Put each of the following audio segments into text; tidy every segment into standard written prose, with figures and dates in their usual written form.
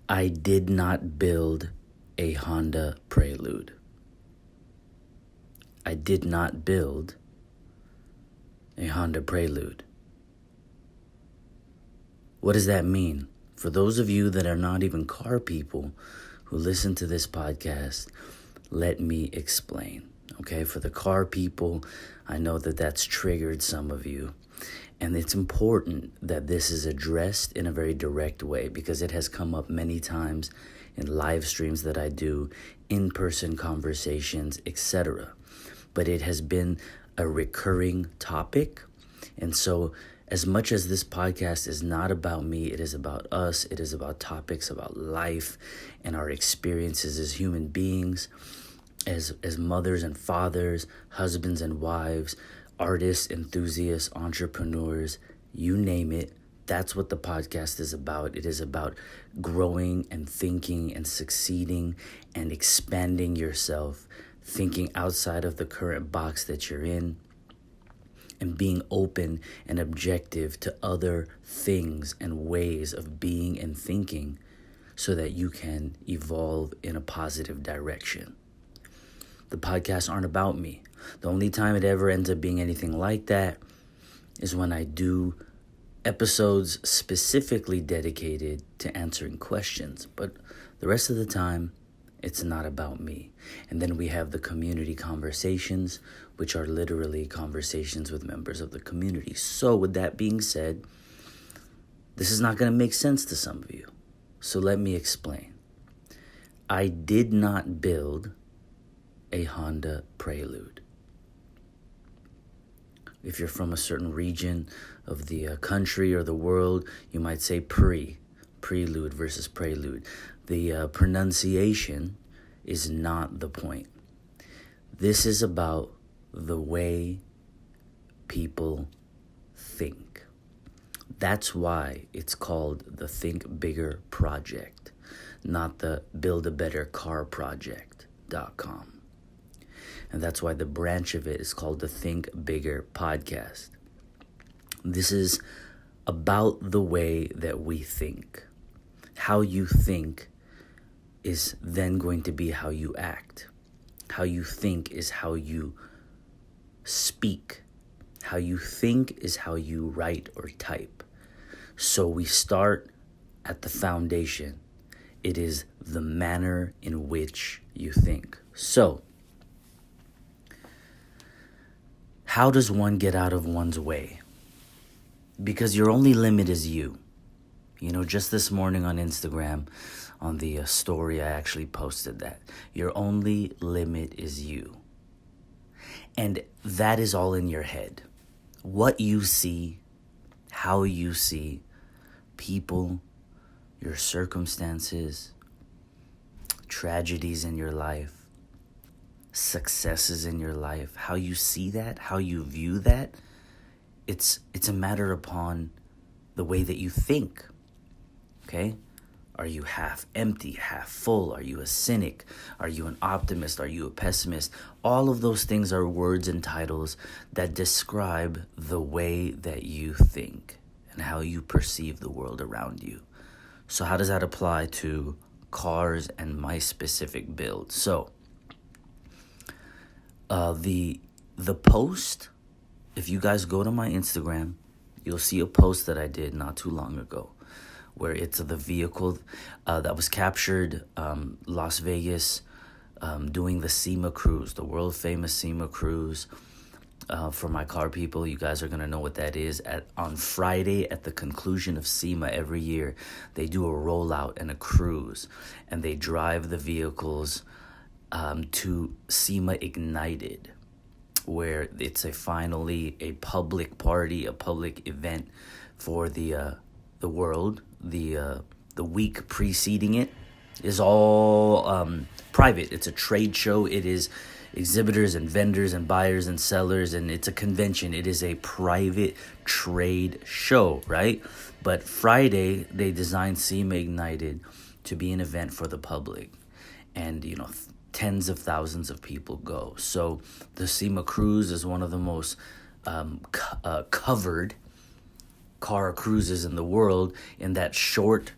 I did not build a Honda Prelude. I did not build a Honda Prelude. What does that mean? For those of you that are not even car people who listen to this podcast, let me explain. Okay, for the car people, I know that that's triggered some of you. And it's important that this is addressed in a very direct way because it has come up many times in live streams that I do, in-person conversations, etc. But it has been a recurring topic. And so as much as this podcast is not about me, it is about us. It is about topics about life and our experiences as human beings, as mothers and fathers, husbands and wives, artists, enthusiasts, entrepreneurs, you name it. That's what the podcast is about. It is about growing and thinking and succeeding and expanding yourself, thinking outside of the current box that you're in, and being open and objective to other things and ways of being and thinking so that you can evolve in a positive direction. The podcasts aren't about me. The only time it ever ends up being anything like that is when I do episodes specifically dedicated to answering questions. But the rest of the time, it's not about me. And then we have the community conversations, which are literally conversations with members of the community. So with that being said, this is not going to make sense to some of you. So let me explain. I did not build a Honda Prelude. If you're from a certain region of the country or the world, you might say prelude versus prelude. The pronunciation is not the point. This is about the way people think. That's why it's called the Think Bigger Project, not the Build a Better Car Project.com. And that's why the branch of it is called the Think Bigger Podcast. This is about the way that we think. How you think is then going to be how you act. How you think is how you speak. How you think is how you write or type. So we start at the foundation. It is the manner in which you think. So, how does one get out of one's way? Because your only limit is you. You know, just this morning on Instagram, on the story, I actually posted that. Your only limit is you. And that is all in your head. What you see, how you see people, your circumstances, tragedies in your life, successes in your life, how you see that, how you view that, it's a matter upon the way that you think. Okay? Are you half empty, half full? Are you a cynic? Are you an optimist? Are you a pessimist? All of those things are words and titles that describe the way that you think and how you perceive the world around you. So how does that apply to cars and my specific build? So the post, if you guys go to my Instagram, you'll see a post that I did not too long ago where it's the vehicle that was captured Las Vegas doing the SEMA cruise, the world famous SEMA cruise. For my car people, you guys are going to know what that is. On Friday, at the conclusion of SEMA every year, they do a rollout and a cruise, and they drive the vehicles to SEMA Ignited, where it's finally a public party, a public event for the world. The week preceding it is all private. It's a trade show. It is exhibitors and vendors and buyers and sellers, and it's a convention. It is a private trade show, right? But Friday, they designed SEMA Ignited to be an event for the public. And, you know, tens of thousands of people go. So the SEMA cruise is one of the most covered car cruises in the world in that short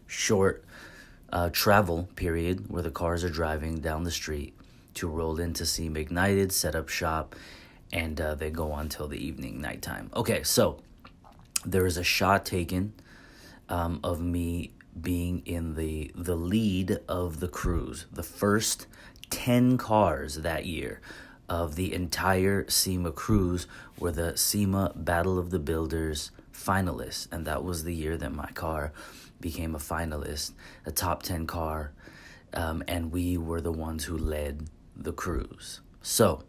travel period where the cars are driving down the street to roll into SEMA Ignited, set up shop, and they go on till the evening, nighttime. Okay, so there is a shot taken of me being in the lead of the cruise, the first 10 cars that year of the entire SEMA cruise were the SEMA Battle of the Builders finalists, and that was the year that my car became a finalist, a top 10 car, and we were the ones who led the cruise. So,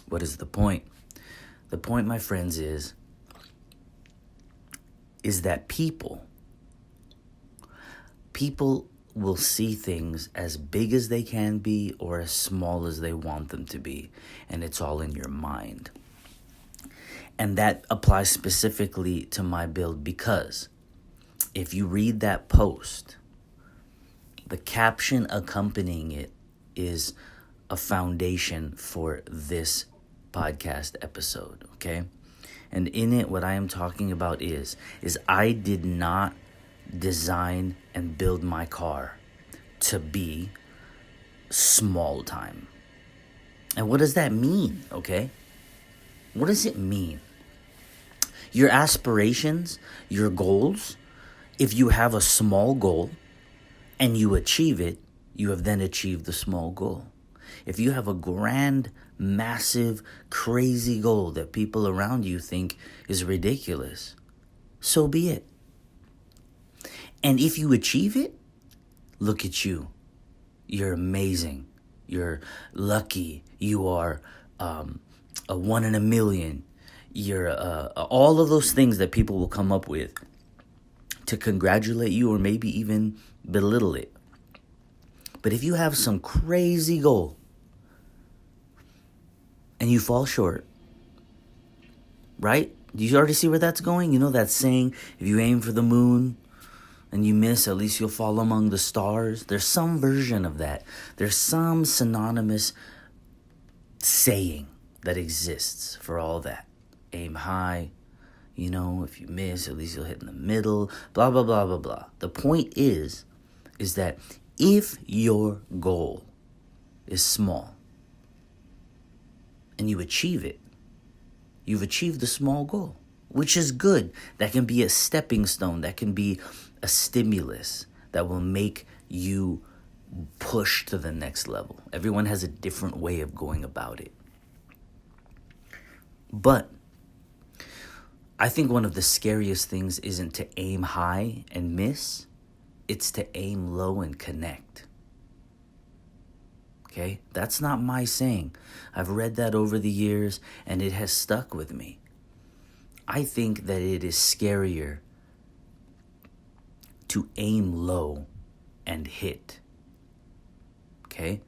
what is the point? The point, my friends, is that people will see things as big as they can be or as small as they want them to be, and it's all in your mind. And that applies specifically to my build because if you read that post, the caption accompanying it is a foundation for this podcast episode, okay? And in it, what I am talking about is I did not design and build my car to be small time. And what does that mean, okay? What does it mean? Your aspirations, your goals, if you have a small goal and you achieve it, you have then achieved the small goal. If you have a grand, massive, crazy goal that people around you think is ridiculous, so be it. And if you achieve it, look at you. You're amazing. You're lucky. You are a one in a million. You're all of those things that people will come up with to congratulate you or maybe even belittle it. But if you have some crazy goal and you fall short, right? Do you already see where that's going? You know that saying, if you aim for the moon and you miss, at least you'll fall among the stars. There's some version of that. There's some synonymous saying that exists for all that. Aim high, if you miss, at least you'll hit in the middle, blah, blah, blah, blah, blah. The point is that if your goal is small and you achieve it, you've achieved the small goal, which is good. That can be a stepping stone. That can be a stimulus that will make you push to the next level. Everyone has a different way of going about it. But I think one of the scariest things isn't to aim high and miss. It's to aim low and connect. Okay? That's not my saying. I've read that over the years and it has stuck with me. I think that it is scarier to aim low and hit. Okay?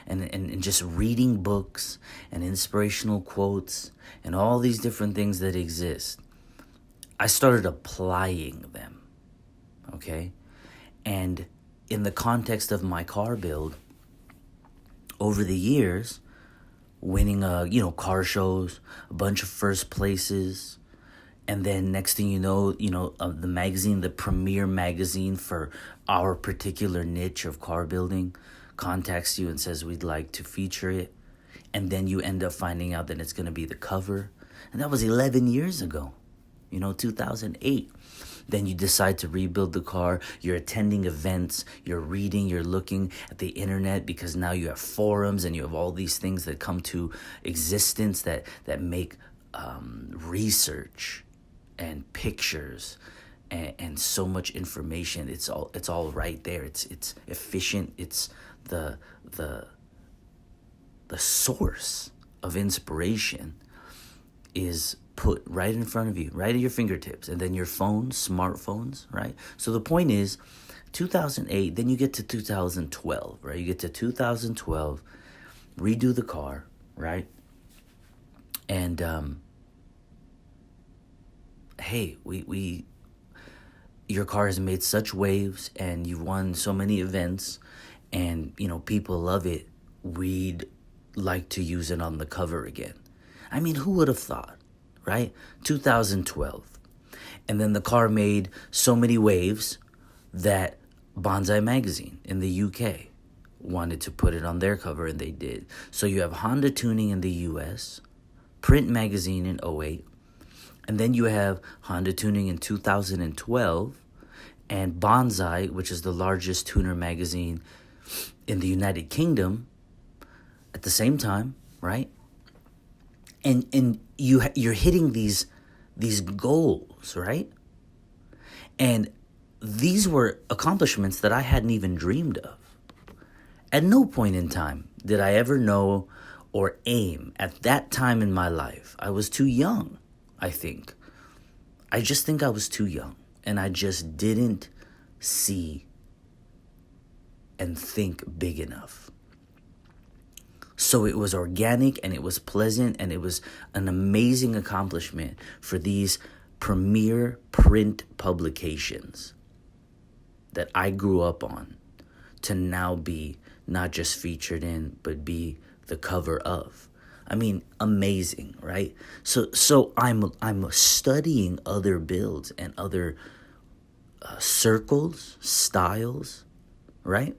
And just reading books and inspirational quotes and all these different things that exist, I started applying them. Okay? And in the context of my car build, over the years, winning car shows, a bunch of first places, and then next thing you know, the magazine, the premier magazine for our particular niche of car building, contacts you and says we'd like to feature it, and then you end up finding out that it's going to be the cover, and that was 11 years ago, 2008. Then you decide to rebuild the car. You're attending events. You're reading. You're looking at the internet because now you have forums and you have all these things that come to existence that make research and pictures and so much information. It's all right there. It's efficient. It's the source of inspiration is put right in front of you, right at your fingertips, and then your phones, smartphones, right? So the point is, 2008, then you get to 2012, right? You get to 2012, redo the car, right? And hey, your car has made such waves, and you've won so many events, and people love it. We'd like to use it on the cover again. I mean, who would have thought? Right? 2012. And then the car made so many waves that Bonsai Magazine in the UK wanted to put it on their cover, and they did. So you have Honda Tuning in the US, Print Magazine in '08, and then you have Honda Tuning in 2012, and Bonsai, which is the largest tuner magazine in the United Kingdom, at the same time, right? And you're hitting these goals, right? And these were accomplishments that I hadn't even dreamed of. At no point in time did I ever know or aim at that time in my life. I was too young, I think. I just think I was too young, and I just didn't see and think big enough. So it was organic, and it was pleasant, and it was an amazing accomplishment for these premier print publications that I grew up on to now be not just featured in, but be the cover of. I mean, amazing, right? So I'm studying other builds and other circles, styles, right?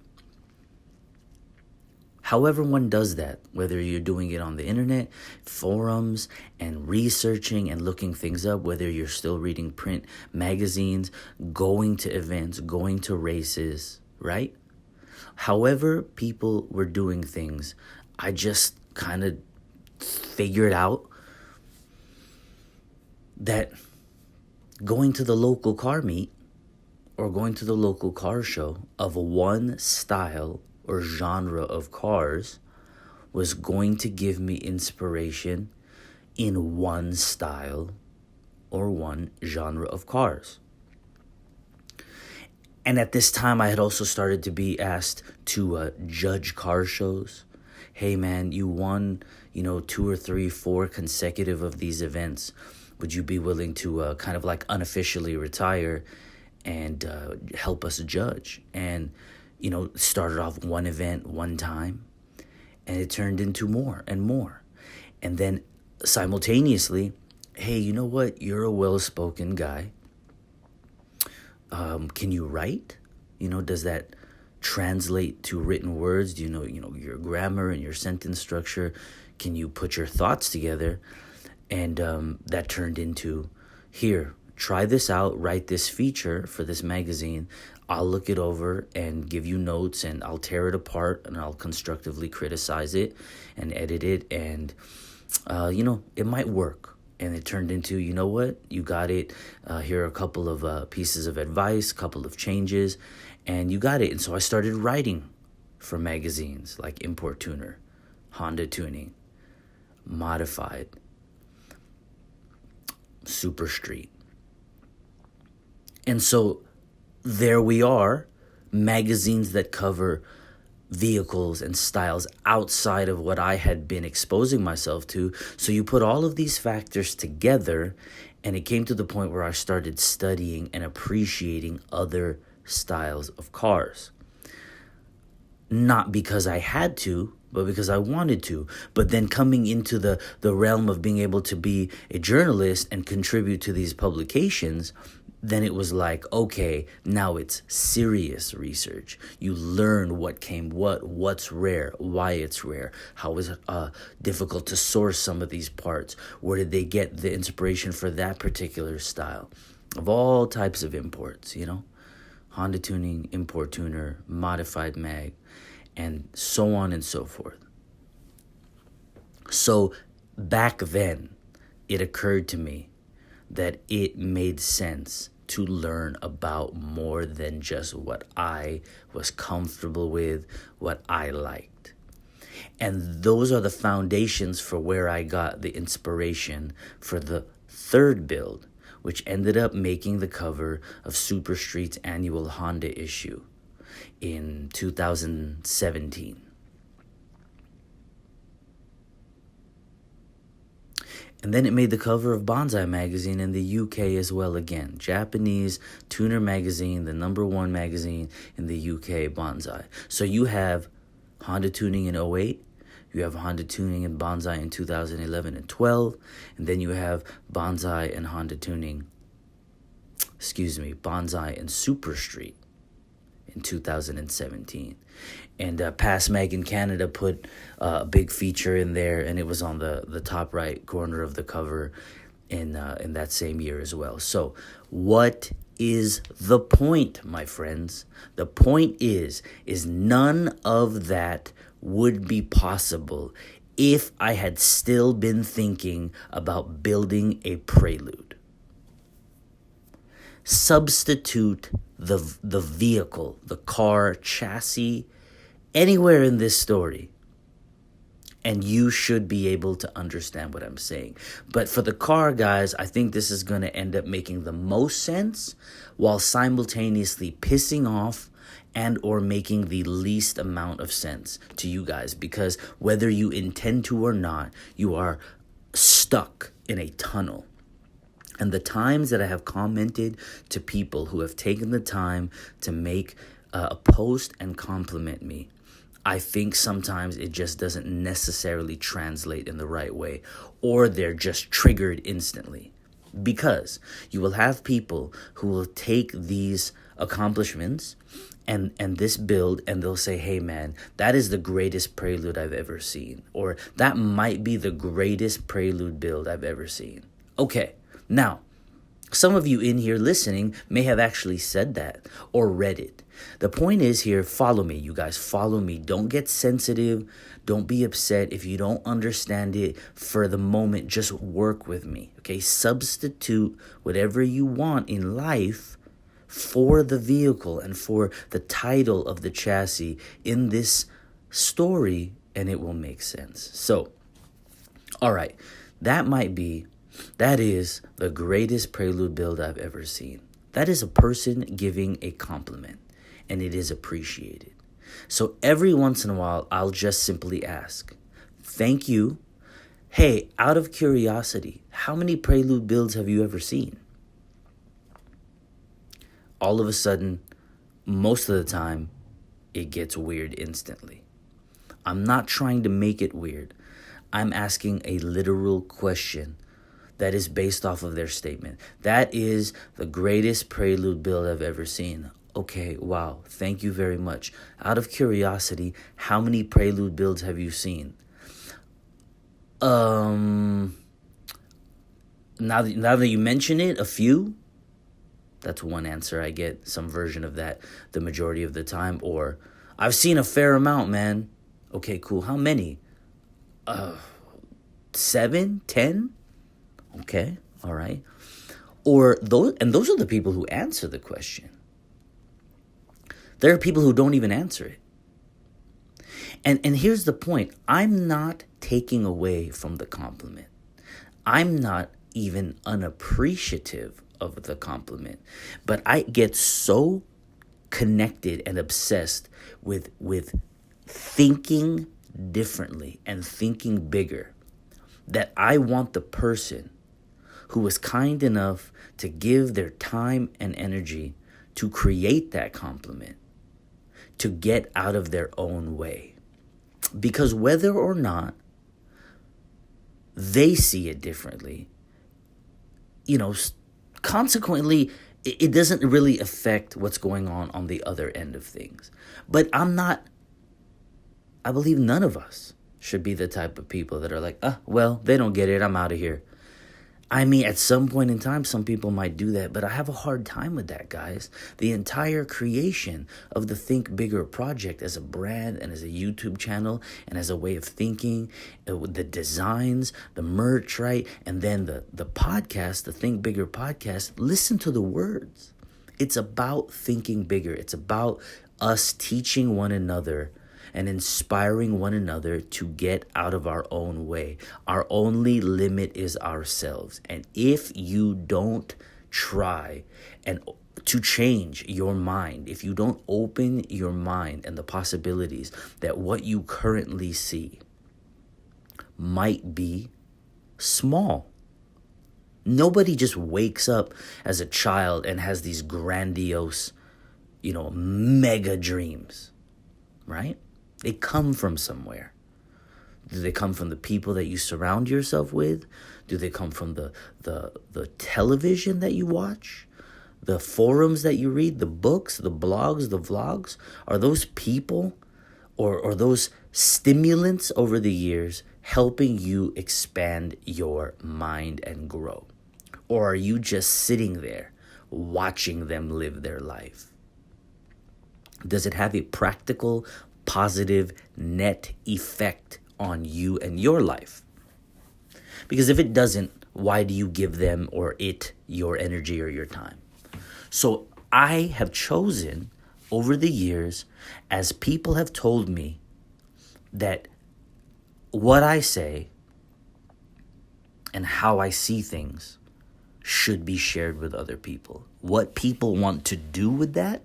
However one does that, whether you're doing it on the internet, forums, and researching and looking things up, whether you're still reading print magazines, going to events, going to races, right? However people were doing things, I just kind of figured out that going to the local car meet or going to the local car show of one style or genre of cars was going to give me inspiration in one style or one genre of cars. And at this time, I had also started to be asked to judge car shows. Hey, man, you won, 2 or 3, 4 consecutive of these events. Would you be willing to kind of like unofficially retire and help us judge? And started off one event one time, and it turned into more and more. And then simultaneously, hey, you know what? You're a well-spoken guy. Can you write? Does that translate to written words? Do you know your grammar and your sentence structure? Can you put your thoughts together? And that turned into, here, try this out, write this feature for this magazine. I'll look it over and give you notes, and I'll tear it apart, and I'll constructively criticize it and edit it, and, it might work. And it turned into, you know what, you got it. Here are a couple of pieces of advice, couple of changes, and you got it. And so I started writing for magazines like Import Tuner, Honda Tuning, Modified, Super Street. And so there we are, magazines that cover vehicles and styles outside of what I had been exposing myself to. So you put all of these factors together, and it came to the point where I started studying and appreciating other styles of cars. Not because I had to, but because I wanted to. But then coming into the realm of being able to be a journalist and contribute to these publications, then it was like, okay, now it's serious research. You learn what came what's rare, why it's rare, how is it difficult to source some of these parts, where did they get the inspiration for that particular style, of all types of imports, Honda Tuning, Import Tuner, Modified Mag, and so on and so forth. So back then, it occurred to me that it made sense to learn about more than just what I was comfortable with, what I liked. And those are the foundations for where I got the inspiration for the third build, which ended up making the cover of Super Street's annual Honda issue in 2017. And then it made the cover of Bonsai magazine in the UK as well again. Japanese tuner magazine, the #1 magazine in the UK, Bonsai. So you have Honda Tuning in '08, you have Honda Tuning and Bonsai in 2011 and 12, and then you have Bonsai and Honda Tuning, Bonsai and Super Street in 2017. And Past Meg in Canada put a big feature in there, and it was on the top right corner of the cover in that same year as well. So what is the point, my friends? The point is none of that would be possible if I had still been thinking about building a Prelude. Substitute the vehicle, the car, chassis, anywhere in this story, and you should be able to understand what I'm saying. But for the car, guys, I think this is going to end up making the most sense while simultaneously pissing off and or making the least amount of sense to you guys, because whether you intend to or not, you are stuck in a tunnel. And the times that I have commented to people who have taken the time to make a post and compliment me, I think sometimes it just doesn't necessarily translate in the right way, or they're just triggered instantly. Because you will have people who will take these accomplishments and this build, and they'll say, hey man, that is the greatest Prelude I've ever seen. Or that might be the greatest Prelude build I've ever seen. Okay, now, some of you in here listening may have actually said that or read it. The point is here, follow me, you guys, follow me. Don't get sensitive. Don't be upset if you don't understand it for the moment. Just work with me, okay? Substitute whatever you want in life for the vehicle and for the title of the chassis in this story, and it will make sense. So, all right, that is the greatest Prelude build I've ever seen. That is a person giving a compliment, and it is appreciated. So every once in a while, I'll just simply ask, thank you. Hey, out of curiosity, how many Prelude builds have you ever seen? All of a sudden, most of the time, it gets weird instantly. I'm not trying to make it weird. I'm asking a literal question that is based off of their statement. That is the greatest Prelude build I've ever seen. Okay, wow, thank you very much. Out of curiosity, how many Prelude builds have you seen? Now that you mention it, a few. That's one answer I get, some version of that the majority of the time. Or, I've seen a fair amount, man. Okay, cool. How many? 7, 10? Okay, all right. Or those are the people who answer the question. There are people who don't even answer it. And here's the point. I'm not taking away from the compliment. I'm not even unappreciative of the compliment. But I get so connected and obsessed with thinking differently and thinking bigger that I want the person who was kind enough to give their time and energy to create that compliment to get out of their own way. Because whether or not they see it differently, consequently, it doesn't really affect what's going on the other end of things. But I believe none of us should be the type of people that are like, well, they don't get it, I'm out of here. I mean, at some point in time, some people might do that, but I have a hard time with that, guys. The entire creation of the Think Bigger project as a brand and as a YouTube channel and as a way of thinking, with the designs, the merch, right? And then the podcast, the Think Bigger podcast, listen to the words. It's about thinking bigger. It's about us teaching one another and inspiring one another to get out of our own way. Our only limit is ourselves. And if you don't try and to change your mind, if you don't open your mind and the possibilities that what you currently see might be small. Nobody just wakes up as a child and has these grandiose, mega dreams, right? They come from somewhere. Do they come from the people that you surround yourself with? Do they come from the television that you watch? The forums that you read, the books, the blogs, the vlogs, are those people or those stimulants over the years helping you expand your mind and grow? Or are you just sitting there watching them live their life? Does it have a practical, positive net effect on you and your life? Because if it doesn't, why do you give them or it your energy or your time? So I have chosen over the years, as people have told me that what I say and how I see things should be shared with other people. What people want to do with that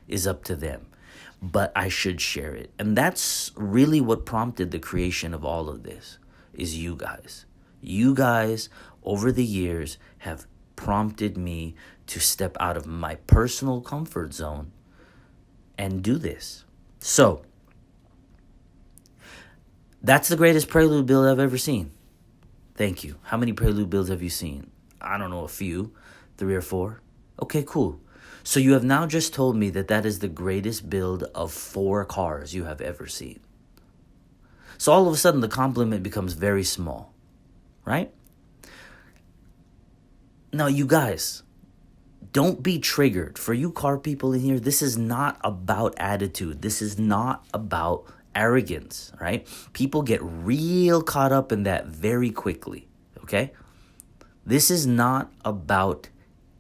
is up to them, but I should share it. And that's really what prompted the creation of all of this, is you guys. You guys, over the years, have prompted me to step out of my personal comfort zone and do this. So, that's the greatest Prelude build I've ever seen. Thank you. How many Prelude builds have you seen? I don't know, a few, 3 or 4. Okay, cool. So you have now just told me that that is the greatest build of 4 cars you have ever seen. So all of a sudden the compliment becomes very small, right? Now, you guys, don't be triggered. For you car people in here, this is not about attitude. This is not about arrogance, right? People get real caught up in that very quickly, okay? This is not about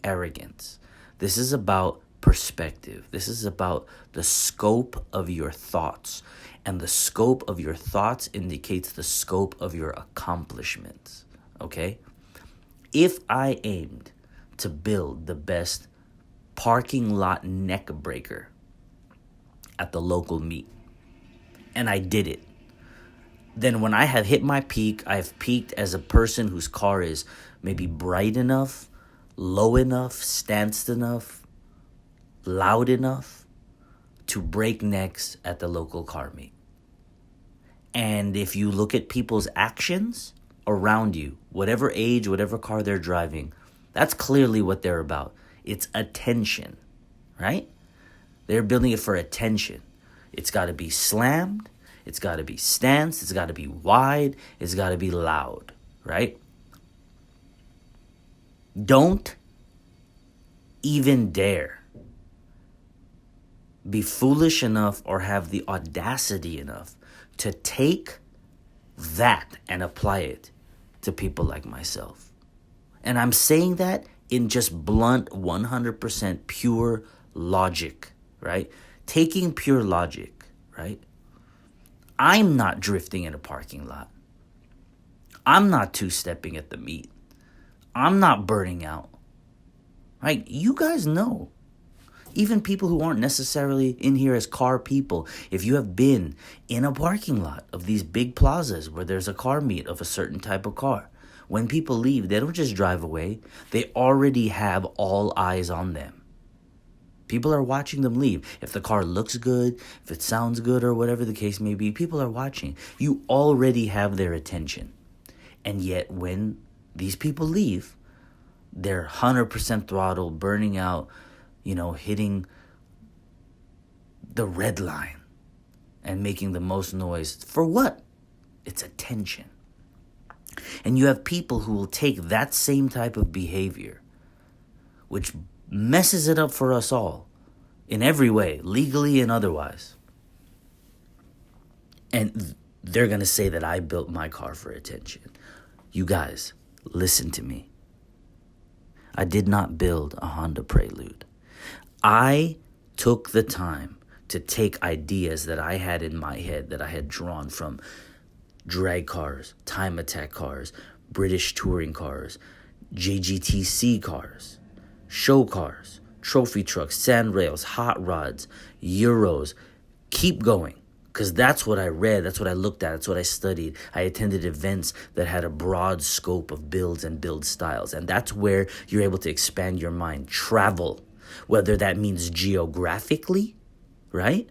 arrogance. This is about perspective. This is about the scope of your thoughts. And the scope of your thoughts indicates the scope of your accomplishments, okay? If I aimed to build the best parking lot neck breaker at the local meet, and I did it, then when I have hit my peak, I have peaked as a person whose car is maybe bright enough, low enough, stanced enough, loud enough to break necks at the local car meet. And if you look at people's actions around you, whatever age, whatever car they're driving, that's clearly what they're about. It's attention, right? They're building it for attention. It's got to be slammed. It's got to be stanced. It's got to be wide. It's got to be loud, right? Don't even dare be foolish enough or have the audacity enough to take that and apply it to people like myself. And I'm saying that in just blunt, 100% pure logic, right? Taking pure logic, right? I'm not drifting in a parking lot. I'm not two-stepping at the meet. I'm not burning out, right? You guys know. Even people who aren't necessarily in here as car people, if you have been in a parking lot of these big plazas where there's a car meet of a certain type of car, when people leave, they don't just drive away. They already have all eyes on them. People are watching them leave. If the car looks good, if it sounds good, or whatever the case may be, people are watching. You already have their attention. And yet when these people leave, they're 100% throttle, burning out, hitting the red line and making the most noise. For what? It's attention. And you have people who will take that same type of behavior, which messes it up for us all in every way, legally and otherwise. And they're going to say that I built my car for attention. You guys, listen to me. I did not build a Honda Prelude. I took the time to take ideas that I had in my head, that I had drawn from drag cars, time attack cars, British touring cars, JGTC cars, show cars, trophy trucks, sand rails, hot rods, Euros. Keep going, because that's what I read, that's what I looked at, that's what I studied. I attended events that had a broad scope of builds and build styles, and that's where you're able to expand your mind. Travel, whether that means geographically, right?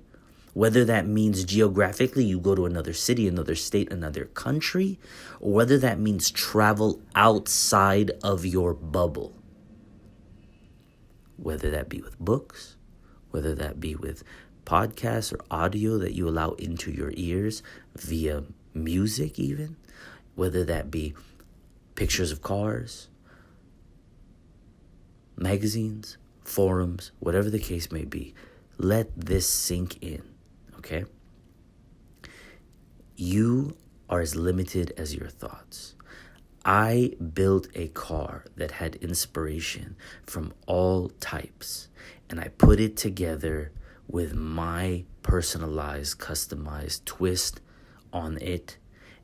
Whether that means geographically you go to another city, another state, another country, or whether that means travel outside of your bubble. whether that be with books, whether that be with podcasts or audio that you allow into your ears via music even, whether that be pictures of cars, magazines, forums, whatever the case may be. Let this sink in, okay? You are as limited as your thoughts. I built a car that had inspiration from all types, and I put it together with my personalized, customized twist on it.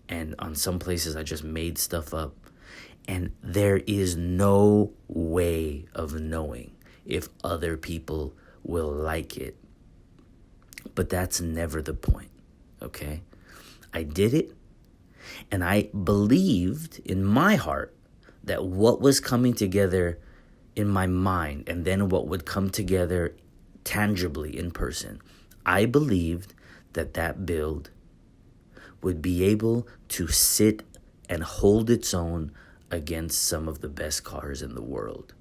And on some places, I just made stuff up. And there is no way of knowing if other people will like it. But that's never the point, okay? I did it, and I believed in my heart that what was coming together in my mind and then what would come together tangibly in person, I believed that that build would be able to sit and hold its own against some of the best cars in the world.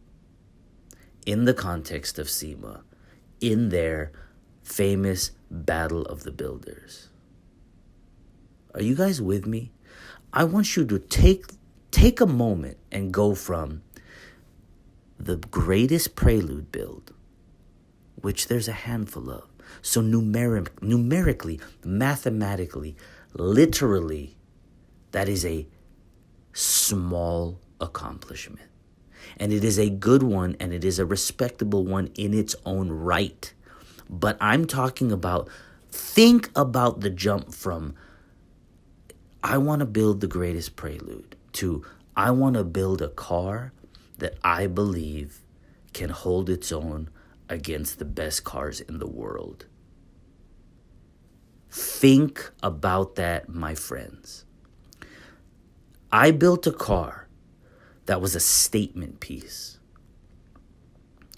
In the context of SEMA, in their famous Battle of the Builders. Are you guys with me? I want you to take a moment and go from the greatest Prelude build, which there's a handful of. So numerically, mathematically, literally, that is a small accomplishment. And it is a good one, and it is a respectable one in its own right. But I'm talking about, think about the jump from, I want to build the greatest Prelude, to I want to build a car that I believe can hold its own against the best cars in the world. Think about that, my friends. I built a car that was a statement piece.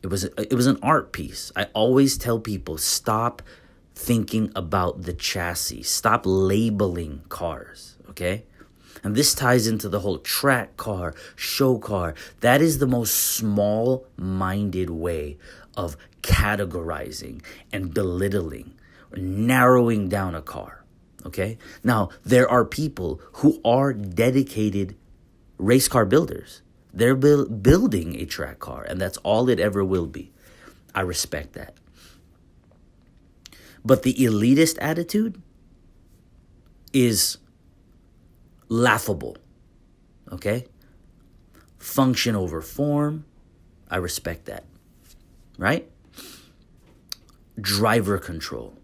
It was an art piece. I always tell people, stop thinking about the chassis. Stop labeling cars, okay? And this ties into the whole track car, show car. That is the most small-minded way of categorizing and belittling, or narrowing down a car, okay? Now, there are people who are dedicated race car builders. They're building a track car, and that's all it ever will be. I respect that. But the elitist attitude is laughable, okay? Function over form, I respect that, right? Driver control,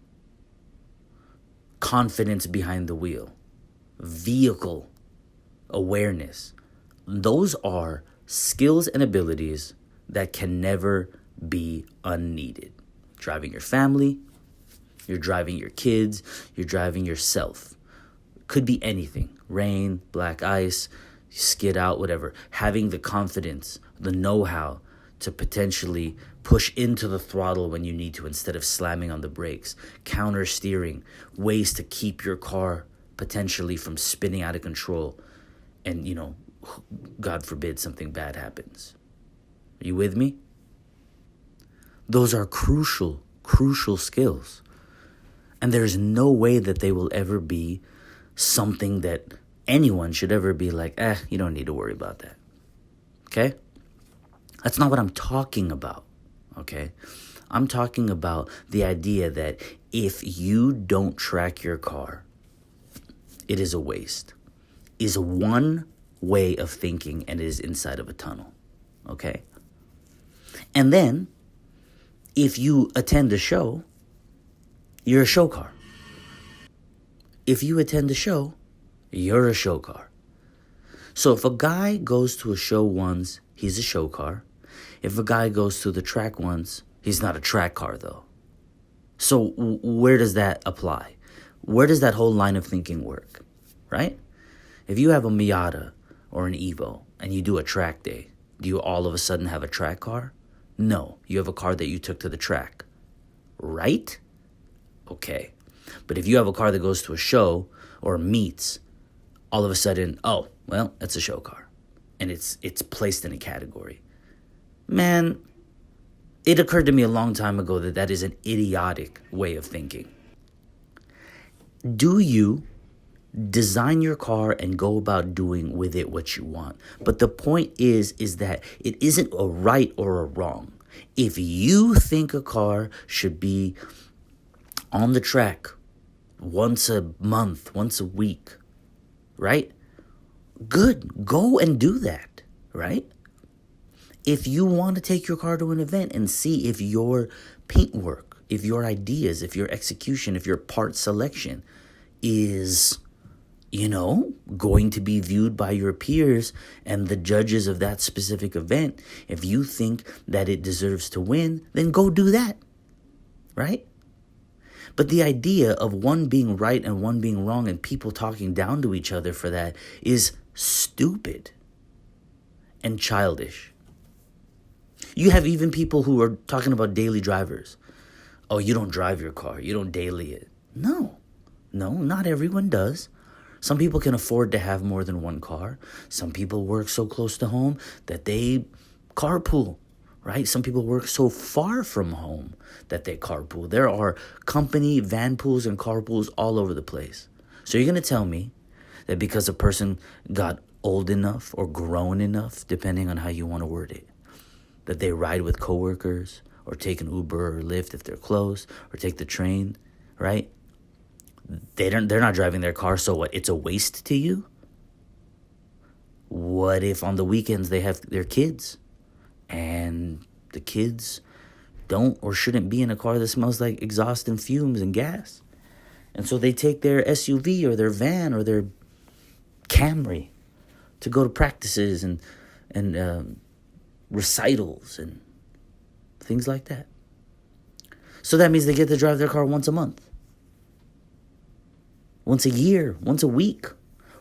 confidence behind the wheel, vehicle awareness. Those are skills and abilities that can never be unneeded. Driving your family, you're driving your kids, you're driving yourself. Could be anything. Rain, black ice, skid out, whatever. Having the confidence, the know-how to potentially push into the throttle when you need to instead of slamming on the brakes. Counter steering, ways to keep your car potentially from spinning out of control. And, God forbid something bad happens. Are you with me? Those are crucial skills. And there's no way that they will ever be something that anyone should ever be like, you don't need to worry about that. Okay? That's not what I'm talking about. Okay? I'm talking about the idea that if you don't track your car, it is a waste. Is one way of thinking, and it is inside of a tunnel. Okay? And then, if you attend a show, you're a show car. If you attend a show, you're a show car. So if a guy goes to a show once, he's a show car. If a guy goes to the track once, he's not a track car though. So where does that apply? Where does that whole line of thinking work, right? If you have a Miata or an Evo and you do a track day, do you all of a sudden have a track car? No, you have a car that you took to the track, right? Okay. But if you have a car that goes to a show or meets, all of a sudden, oh, well, that's a show car. And it's placed in a category. Man, It occurred to me a long time ago that that is an idiotic way of thinking. Do you design your car and go about doing with it what you want? But the point is that it isn't a right or a wrong. If you think a car should be on the track once a month, once a week, right? Good. Go and do that, right? If you want to take your car to an event and see if your paintwork, if your ideas, if your execution, if your part selection is, going to be viewed by your peers and the judges of that specific event, if you think that it deserves to win, then go do that, right? But the idea of one being right and one being wrong and people talking down to each other for that is stupid and childish. You have even people who are talking about daily drivers. Oh, you don't drive your car. You don't daily it. No, not everyone does. Some people can afford to have more than one car. Some people work so close to home that they carpool, right? Some people work so far from home that they carpool. There are company van pools and carpools all over the place. So you're going to tell me that because a person got old enough or grown enough, depending on how you want to word it, that they ride with coworkers or take an Uber or Lyft if they're close or take the train, right? They're not driving their car, so what? It's a waste to you? What if on the weekends they have their kids and the kids don't or shouldn't be in a car that smells like exhaust and fumes and gas? And so they take their SUV or their van or their Camry to go to practices and recitals and things like that. So that means they get to drive their car once a month, once a year, once a week.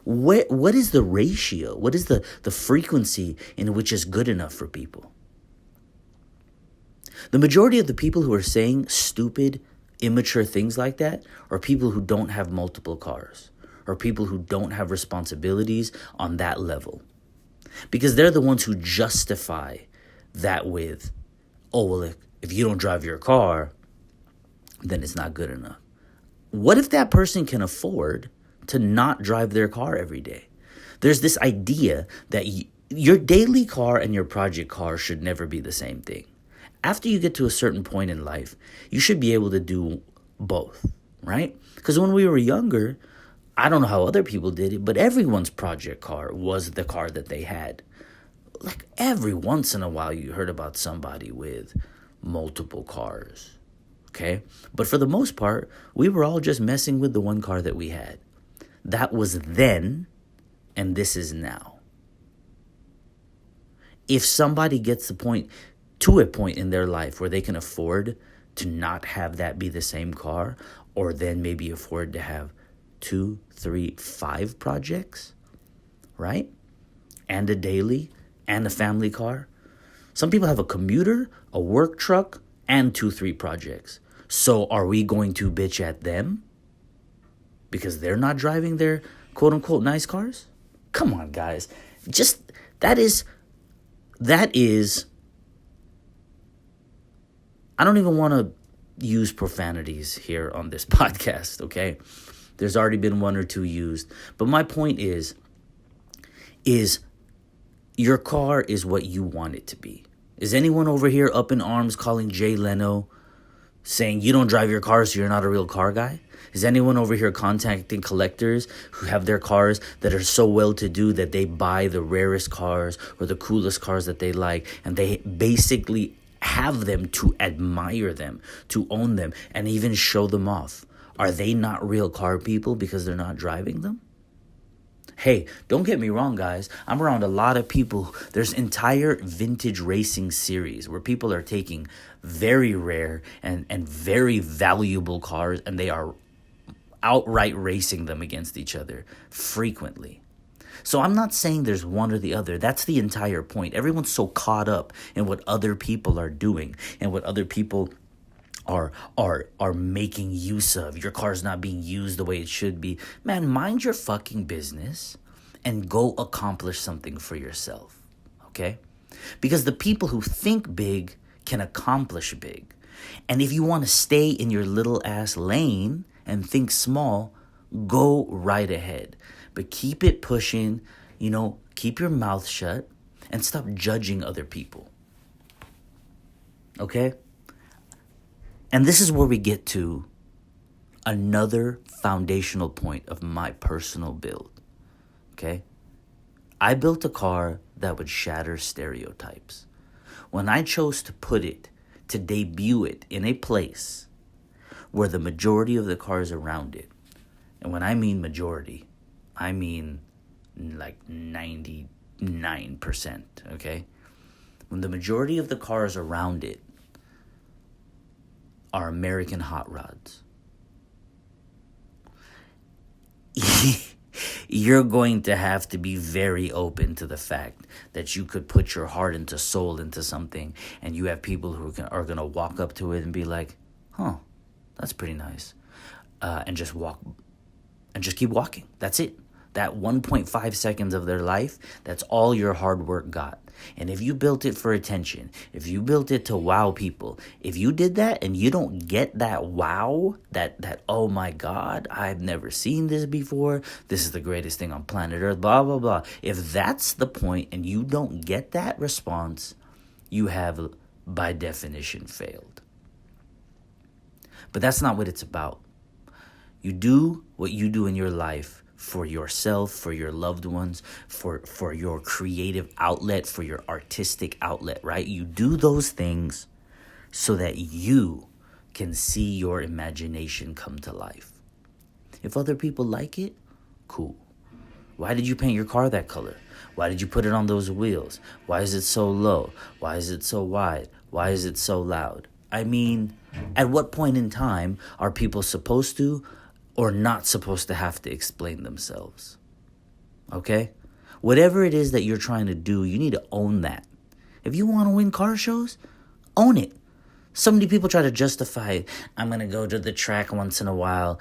What is the ratio? What is the frequency in which is good enough for people? The majority of the people who are saying stupid, immature things like that are people who don't have multiple cars or people who don't have responsibilities on that level. Because they're the ones who justify that with, oh, well, if you don't drive your car, then it's not good enough. What if that person can afford to not drive their car every day? There's this idea that your daily car and your project car should never be the same thing. After you get to a certain point in life, you should be able to do both, right? Because when we were younger, I don't know how other people did it, but everyone's project car was the car that they had. Like every once in a while, you heard about somebody with multiple cars. Okay? But for the most part, we were all just messing with the one car that we had. That was then, and this is now. If somebody gets to a point in their life where they can afford to not have that be the same car, or then maybe afford to have 2, 3, 5 projects, right? And a daily, and a family car. Some people have a commuter, a work truck, and 2, 3 projects. So are we going to bitch at them because they're not driving their quote-unquote nice cars? Come on, guys. Just, that is, I don't even want to use profanities here on this podcast, okay? There's already been 1 or 2 used. But my point is your car is what you want it to be. Is anyone over here up in arms calling Jay Leno, saying you don't drive your car so you're not a real car guy? Is anyone over here contacting collectors who have their cars that are so well-to-do that they buy the rarest cars or the coolest cars that they like, and they basically have them to admire them, to own them, and even show them off? Are they not real car people because they're not driving them? Hey, don't get me wrong, guys. I'm around a lot of people. There's entire vintage racing series where people are taking very rare and very valuable cars, and they are outright racing them against each other frequently. So I'm not saying there's one or the other. That's the entire point. Everyone's so caught up in what other people are doing and what other people are making use of. Your car's not being used the way it should be. Man, mind your fucking business and go accomplish something for yourself, okay? Because the people who think big can accomplish big. And if you want to stay in your little ass lane and think small, go right ahead. But keep it pushing, keep your mouth shut and stop judging other people. Okay? And this is where we get to another foundational point of my personal build. Okay? I built a car that would shatter stereotypes. When I chose to debut it in a place where the majority of the cars around it, and when I mean majority, I mean like 99%, okay? When the majority of the cars around it are American hot rods, you're going to have to be very open to the fact that you could put your heart and soul into something, and you have people who are going to walk up to it and be like, that's pretty nice, and just keep walking. That's it. That 1.5 seconds of their life, that's all your hard work got. And if you built it for attention, if you built it to wow people, if you did that and you don't get that wow, that oh my God, I've never seen this before, this is the greatest thing on planet Earth, blah, blah, blah. If that's the point and you don't get that response, you have, by definition, failed. But that's not what it's about. You do what you do in your life for yourself, for your loved ones, for your creative outlet, for your artistic outlet, right? You do those things so that you can see your imagination come to life. If other people like it, cool. Why did you paint your car that color? Why did you put it on those wheels? Why is it so low? Why is it so wide? Why is it so loud? I mean, at what point in time are people supposed to or not supposed to have to explain themselves? Okay? Whatever it is that you're trying to do, you need to own that. If you want to win car shows, own it. So many people try to justify, I'm going to go to the track once in a while.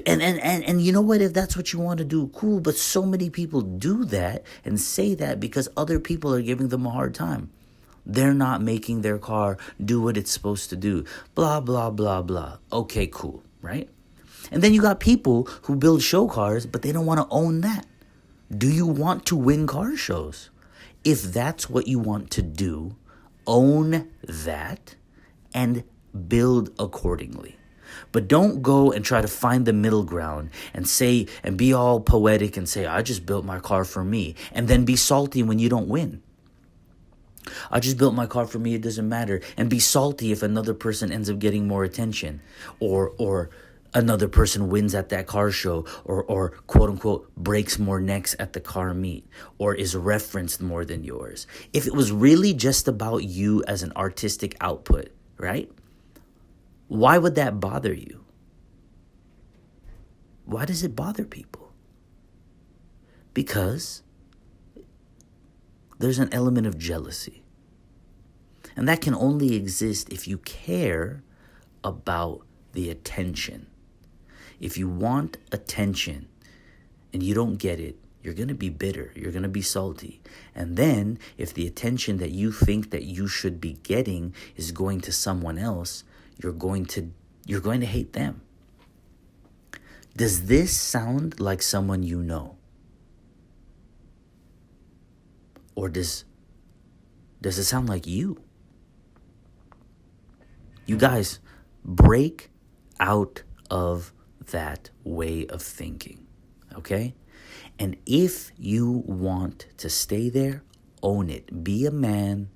And you know what? If that's what you want to do, cool. But so many people do that and say that because other people are giving them a hard time. They're not making their car do what it's supposed to do. Blah, blah, blah, blah. Okay, cool, right? And then you got people who build show cars, but they don't want to own that. Do you want to win car shows? If that's what you want to do, own that and build accordingly. But don't go and try to find the middle ground and say and be all poetic and say, I just built my car for me, and then be salty when you don't win. I just built my car for me, it doesn't matter. And be salty if another person ends up getting more attention or another person wins at that car show or quote unquote breaks more necks at the car meet or is referenced more than yours. If it was really just about you as an artistic output, right? Why would that bother you? Why does it bother people? Because there's an element of jealousy. And that can only exist if you care about the attention. If you want attention and you don't get it, you're going to be bitter. You're going to be salty. And then if the attention that you think that you should be getting is going to someone else, you're going to hate them. Does this sound like someone you know? Or does it sound like you? You guys, break out of that way of thinking, okay? And if you want to stay there, own it. Be a man,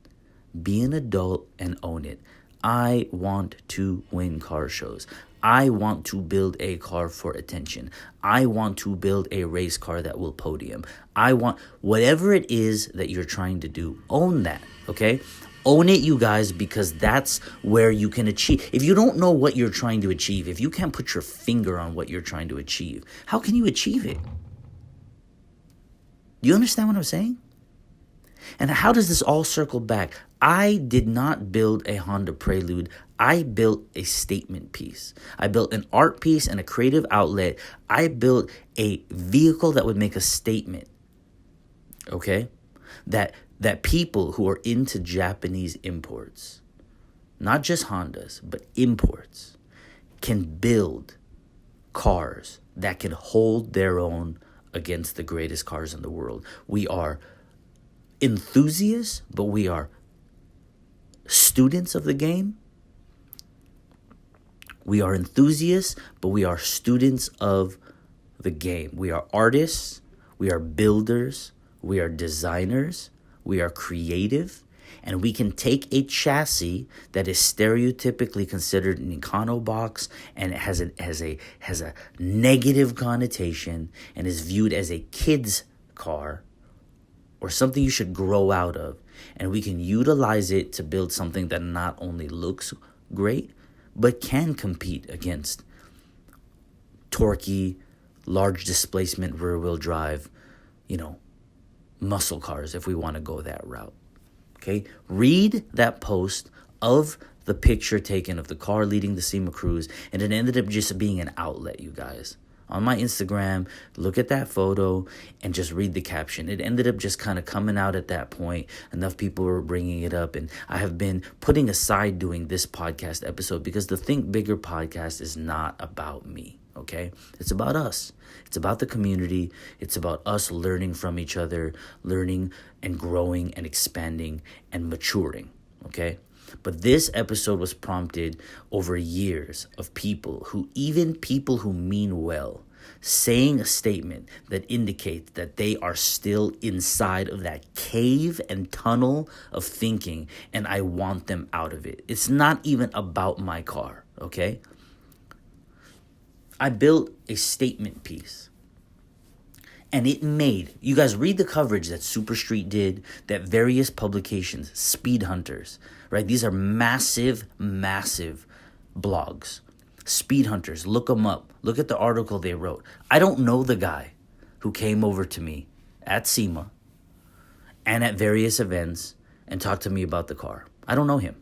be an adult, and own it. I want to win car shows. I want to build a car for attention. I want to build a race car that will podium. I want whatever it is that you're trying to do, own that, okay? Own it, you guys, because that's where you can achieve. If you don't know what you're trying to achieve, if you can't put your finger on what you're trying to achieve, how can you achieve it? Do you understand what I'm saying? And how does this all circle back? I did not build a Honda Prelude. I built a statement piece. I built an art piece and a creative outlet. I built a vehicle that would make a statement, okay? That people who are into Japanese imports not just Hondas, but imports, can build cars that can hold their own against the greatest cars in the world. We are enthusiasts, but we are students of the game. We are enthusiasts, but we are students of the game. We are artists, we are builders, we are designers, we are creative, and we can take a chassis that is stereotypically considered an econo box and it has a negative connotation and is viewed as a kid's car or something you should grow out of, and we can utilize it to build something that not only looks great but can compete against torquey, large displacement, rear wheel drive, muscle cars if we want to go that route. Okay, read that post of the picture taken of the car leading the SEMA cruise, and it ended up just being an outlet, you guys. On my Instagram, look at that photo and just read the caption. It ended up just kind of coming out at that point. Enough people were bringing it up, and I have been putting aside doing this podcast episode because the Think Bigger podcast is not about me. Okay, it's about us. It's about the community. It's about us learning from each other, learning and growing and expanding and maturing. Okay, but this episode was prompted over years of people who mean well, saying a statement that indicates that they are still inside of that cave and tunnel of thinking, and I want them out of it. It's not even about my car. Okay. I built a statement piece, and it made, you guys read the coverage that Super Street did, that various publications, Speed Hunters, right? These are massive, massive blogs. Speed Hunters, look them up. Look at the article they wrote. I don't know the guy who came over to me at SEMA and at various events and talked to me about the car. I don't know him.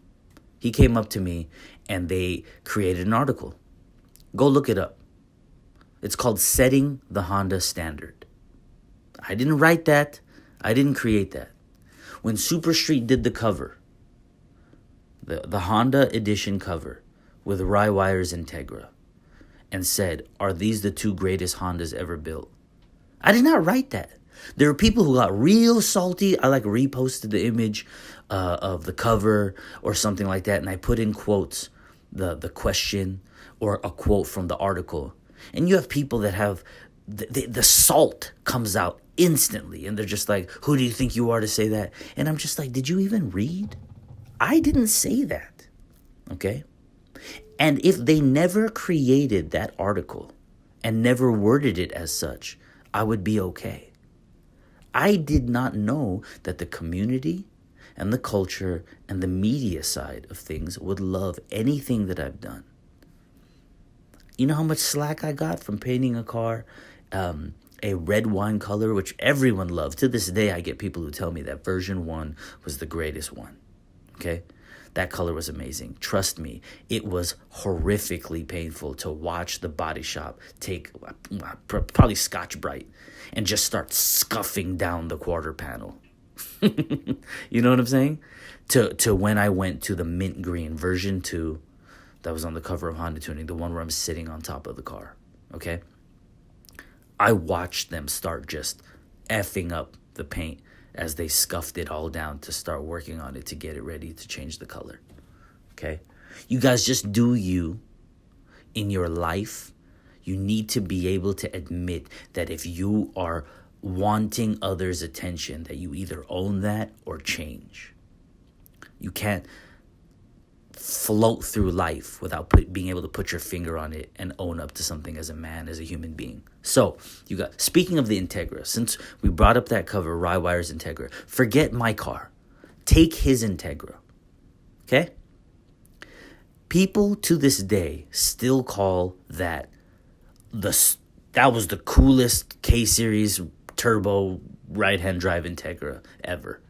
He came up to me and they created an article. Go look it up. It's called Setting the Honda Standard. I didn't write that. I didn't create that. When Super Street did the cover, the Honda edition cover with Rye-Wire's Integra, and said, are these the two greatest Hondas ever built? I did not write that. There are people who got real salty. I reposted the image of the cover or something like that, and I put in quotes, the question or a quote from the article. And you have people that have, the salt comes out instantly. And they're just like, who do you think you are to say that? And I'm just like, did you even read? I didn't say that. Okay? And if they never created that article and never worded it as such, I would be okay. I did not know that the community and the culture and the media side of things would love anything that I've done. You know how much slack I got from painting a car a red wine color, which everyone loved. To this day, I get people who tell me that version 1 was the greatest one. Okay? That color was amazing. Trust me, it was horrifically painful to watch the body shop take probably Scotch Brite and just start scuffing down the quarter panel. You know what I'm saying? To when I went to the mint green version 2 that was on the cover of Honda Tuning, the one where I'm sitting on top of the car, okay? I watched them start just effing up the paint as they scuffed it all down to start working on it to get it ready to change the color, okay? You guys just do you in your life. You need to be able to admit that if you are wanting others' attention, that you either own that or change. You can't float through life without being able to put your finger on it and own up to something as a man, as a human being. So, speaking of the Integra, since we brought up that cover, Rye-Wire's Integra, forget my car. Take his Integra. Okay? People to this day still call that was the coolest K-Series turbo right-hand drive Integra ever.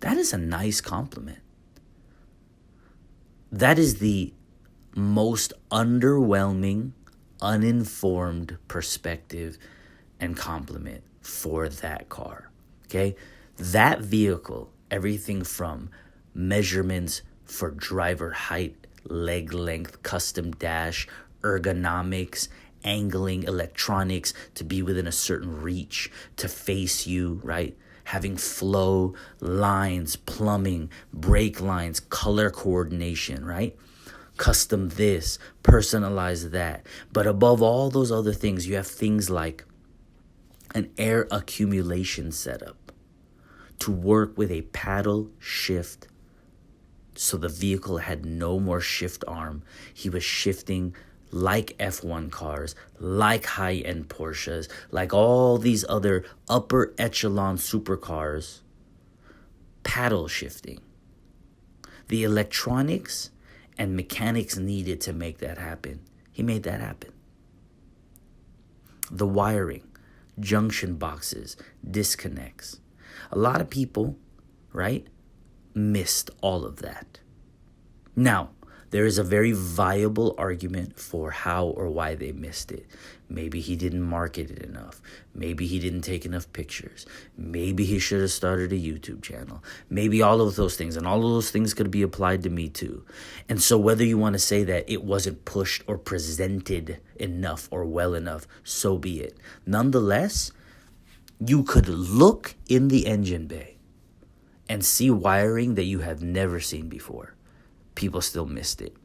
That is a nice compliment. That is the most underwhelming, uninformed perspective and compliment for that car. Okay? That vehicle, everything from measurements for driver height, leg length, custom dash, ergonomics, angling, electronics to be within a certain reach, to face you, right? Having flow, lines, plumbing, brake lines, color coordination, right? Custom this, personalize that. But above all those other things, you have things like an air accumulation setup to work with a paddle shift so the vehicle had no more shift arm. He was shifting like F1 cars, like high-end Porsches, like all these other upper echelon supercars, paddle shifting. The electronics and mechanics needed to make that happen. He made that happen. The wiring, junction boxes, disconnects. A lot of people, right, missed all of that. Now, there is a very viable argument for how or why they missed it. Maybe he didn't market it enough. Maybe he didn't take enough pictures. Maybe he should have started a YouTube channel. Maybe all of those things. And all of those things could be applied to me too. And so whether you want to say that it wasn't pushed or presented enough or well enough, so be it. Nonetheless, you could look in the engine bay and see wiring that you have never seen before. People still missed it.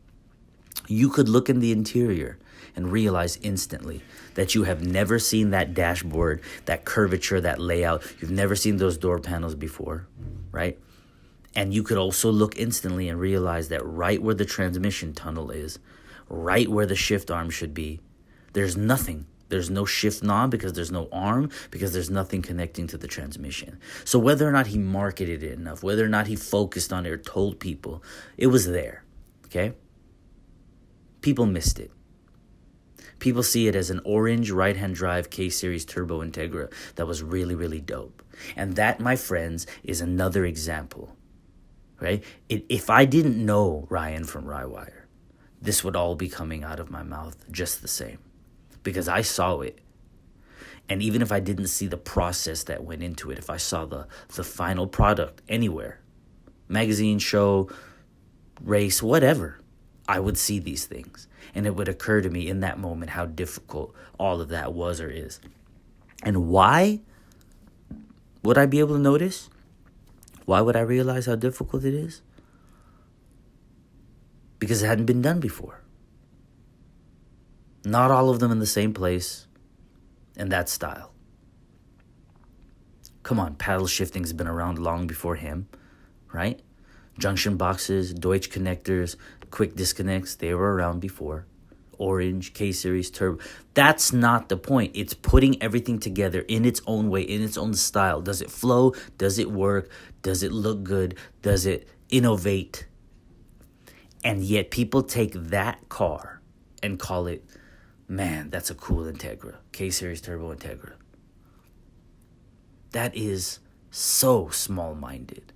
You could look in the interior and realize instantly that you have never seen that dashboard, that curvature, that layout. You've never seen those door panels before, right? And you could also look instantly and realize that right where the transmission tunnel is, right where the shift arm should be, there's nothing. There's no shift knob because there's no arm, because there's nothing connecting to the transmission. So whether or not he marketed it enough, whether or not he focused on it or told people, it was there, okay? People missed it. People see it as an orange right-hand drive K-Series Turbo Integra that was really, really dope. And that, my friends, is another example, right? If I didn't know Ryan from Rywire, this would all be coming out of my mouth just the same. Because I saw it. And even if I didn't see the process that went into it, if I saw the final product anywhere, magazine, show, race, whatever, I would see these things. And it would occur to me in that moment how difficult all of that was or is. And why would I be able to notice? Why would I realize how difficult it is? Because it hadn't been done before. Not all of them in the same place, in that style. Come on, paddle shifting's been around long before him, right? Junction boxes, Deutsch connectors, quick disconnects, they were around before. Orange, K-Series, Turbo. That's not the point. It's putting everything together in its own way, in its own style. Does it flow? Does it work? Does it look good? Does it innovate? And yet people take that car and call it, man, that's a cool Integra, K-Series Turbo Integra. That is so small-minded.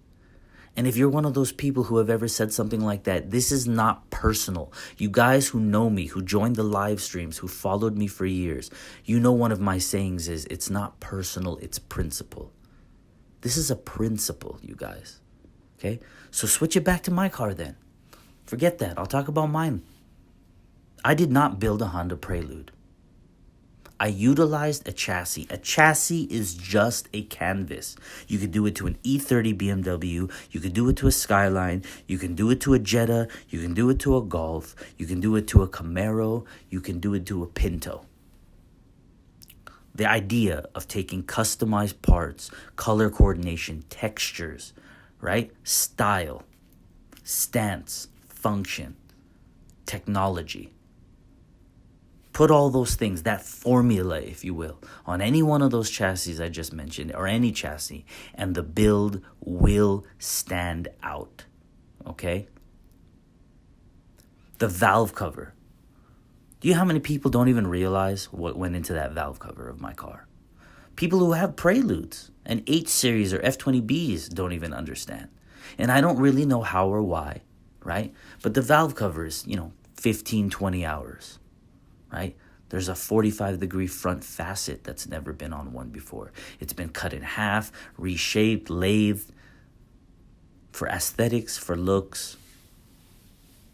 And if you're one of those people who have ever said something like that, this is not personal. You guys who know me, who joined the live streams, who followed me for years, you know one of my sayings is, it's not personal, it's principle. This is a principle, you guys. Okay? So switch it back to my car then. Forget that. I'll talk about mine. I did not build a Honda Prelude. I utilized a chassis. A chassis is just a canvas. You could do it to an E30 BMW. You could do it to a Skyline. You can do it to a Jetta. You can do it to a Golf. You can do it to a Camaro. You can do it to a Pinto. The idea of taking customized parts, color coordination, textures, right? Style, stance, function, technology. Put all those things, that formula, if you will, on any one of those chassis I just mentioned, or any chassis, and the build will stand out, okay? The valve cover. Do you know how many people don't even realize what went into that valve cover of my car? People who have Preludes and H series or F20Bs don't even understand. And I don't really know how or why, right? But the valve cover is, 15, 20 hours. Right? There's a 45-degree front facet that's never been on one before. It's been cut in half, reshaped, lathed for aesthetics, for looks.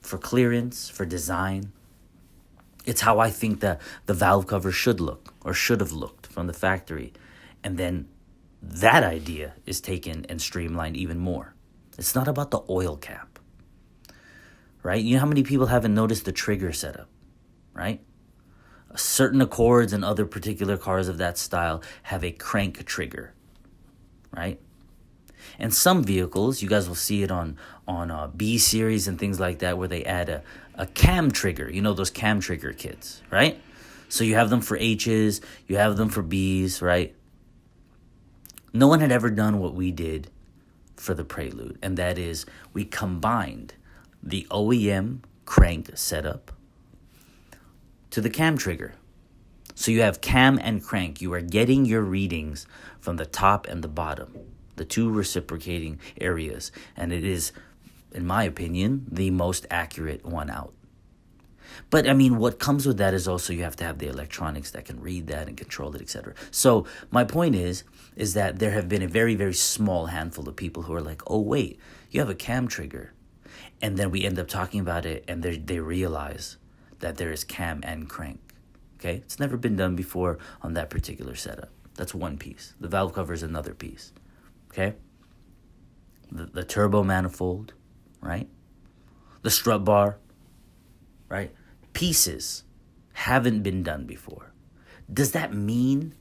for clearance, for design. It's how I think that the valve cover should look or should have looked from the factory. And then that idea is taken and streamlined even more. It's not about the oil cap, right? You know how many people haven't noticed the trigger setup, right? Certain Accords and other particular cars of that style have a crank trigger, right? And some vehicles, you guys will see it on B series and things like that, where they add a cam trigger. You know those cam trigger kits, right? So you have them for H's, you have them for B's, right? No one had ever done what we did for the Prelude, and that is we combined the OEM crank setup to the cam trigger. So you have cam and crank. You are getting your readings from the top and the bottom, the two reciprocating areas. And it is, in my opinion, the most accurate one out. But, I mean, what comes with that is also you have to have the electronics that can read that and control it, etc. So my point is that there have been a very, very small handful of people who are like, oh, wait, you have a cam trigger. And then we end up talking about it, and they realize that there is cam and crank. Okay? It's never been done before on that particular setup. That's one piece. The valve cover is another piece. Okay? The turbo manifold, right? The strut bar, right? Pieces haven't been done before. Does that mean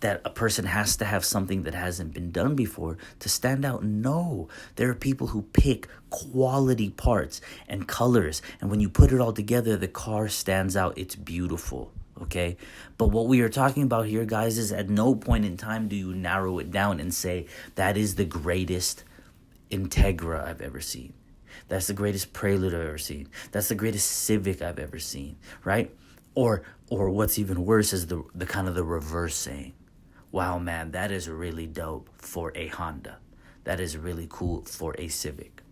that a person has to have something that hasn't been done before to stand out? No. There are people who pick quality parts and colors, and when you put it all together, the car stands out. It's beautiful, okay? But what we are talking about here, guys, is at no point in time do you narrow it down and say, that is the greatest Integra I've ever seen. That's the greatest Prelude I've ever seen. That's the greatest Civic I've ever seen, right? Or what's even worse is the kind of the reverse saying. Wow, man, that is really dope for a Honda. That is really cool for a Civic.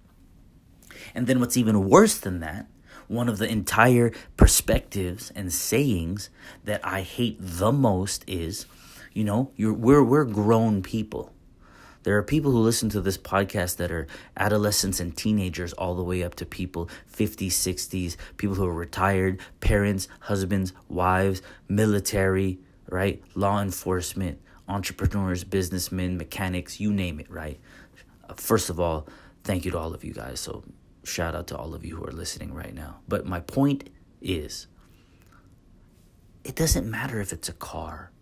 And then what's even worse than that, one of the entire perspectives and sayings that I hate the most is, you know, we're grown people. There are people who listen to this podcast that are adolescents and teenagers all the way up to people 50s, 60s, people who are retired, parents, husbands, wives, military, right? Law enforcement, entrepreneurs, businessmen, mechanics, you name it, right? First of all, thank you to all of you guys. So shout out to all of you who are listening right now. But my point is, it doesn't matter if it's a car.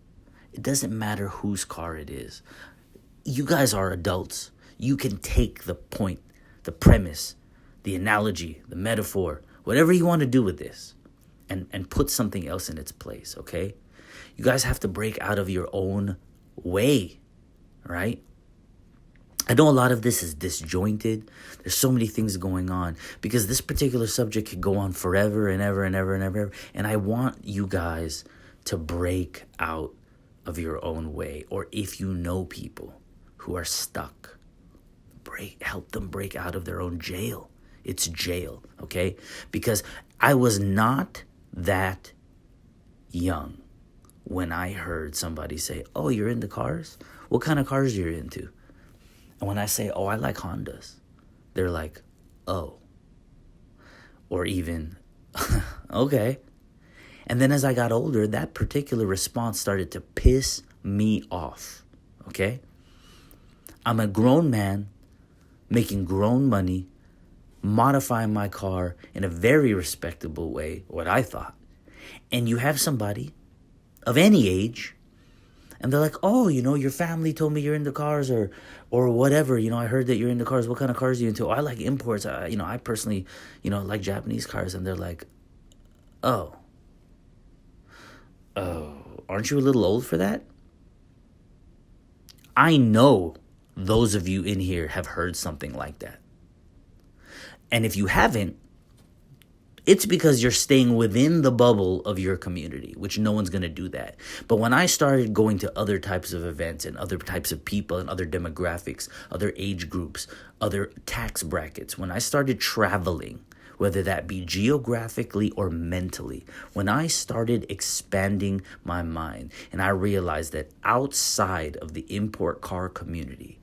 It doesn't matter whose car it is. You guys are adults. You can take the point, the premise, the analogy, the metaphor, whatever you want to do with this, and put something else in its place, okay? You guys have to break out of your own way, right? I know a lot of this is disjointed. There's so many things going on because this particular subject could go on forever and ever and ever and ever. And I want you guys to break out of your own way. Or if you know people who are stuck, help them break out of their own jail. It's jail, okay? Because I was not that young when I heard somebody say, oh, you're into cars? What kind of cars are you into? And when I say, oh, I like Hondas, they're like, oh. Or even, okay. And then as I got older, that particular response started to piss me off, okay? I'm a grown man making grown money, modifying my car in a very respectable way, what I thought. And you have somebody of any age, and they're like, oh, you know, your family told me you're into cars or whatever. You know, I heard that you're into cars. What kind of cars are you into? Oh, I like imports. I personally, like Japanese cars. And they're like, oh, aren't you a little old for that? I know those of you in here have heard something like that. And if you haven't, it's because you're staying within the bubble of your community, which no one's going to do that. But when I started going to other types of events and other types of people and other demographics, other age groups, other tax brackets, when I started traveling, whether that be geographically or mentally, when I started expanding my mind and I realized that outside of the import car community,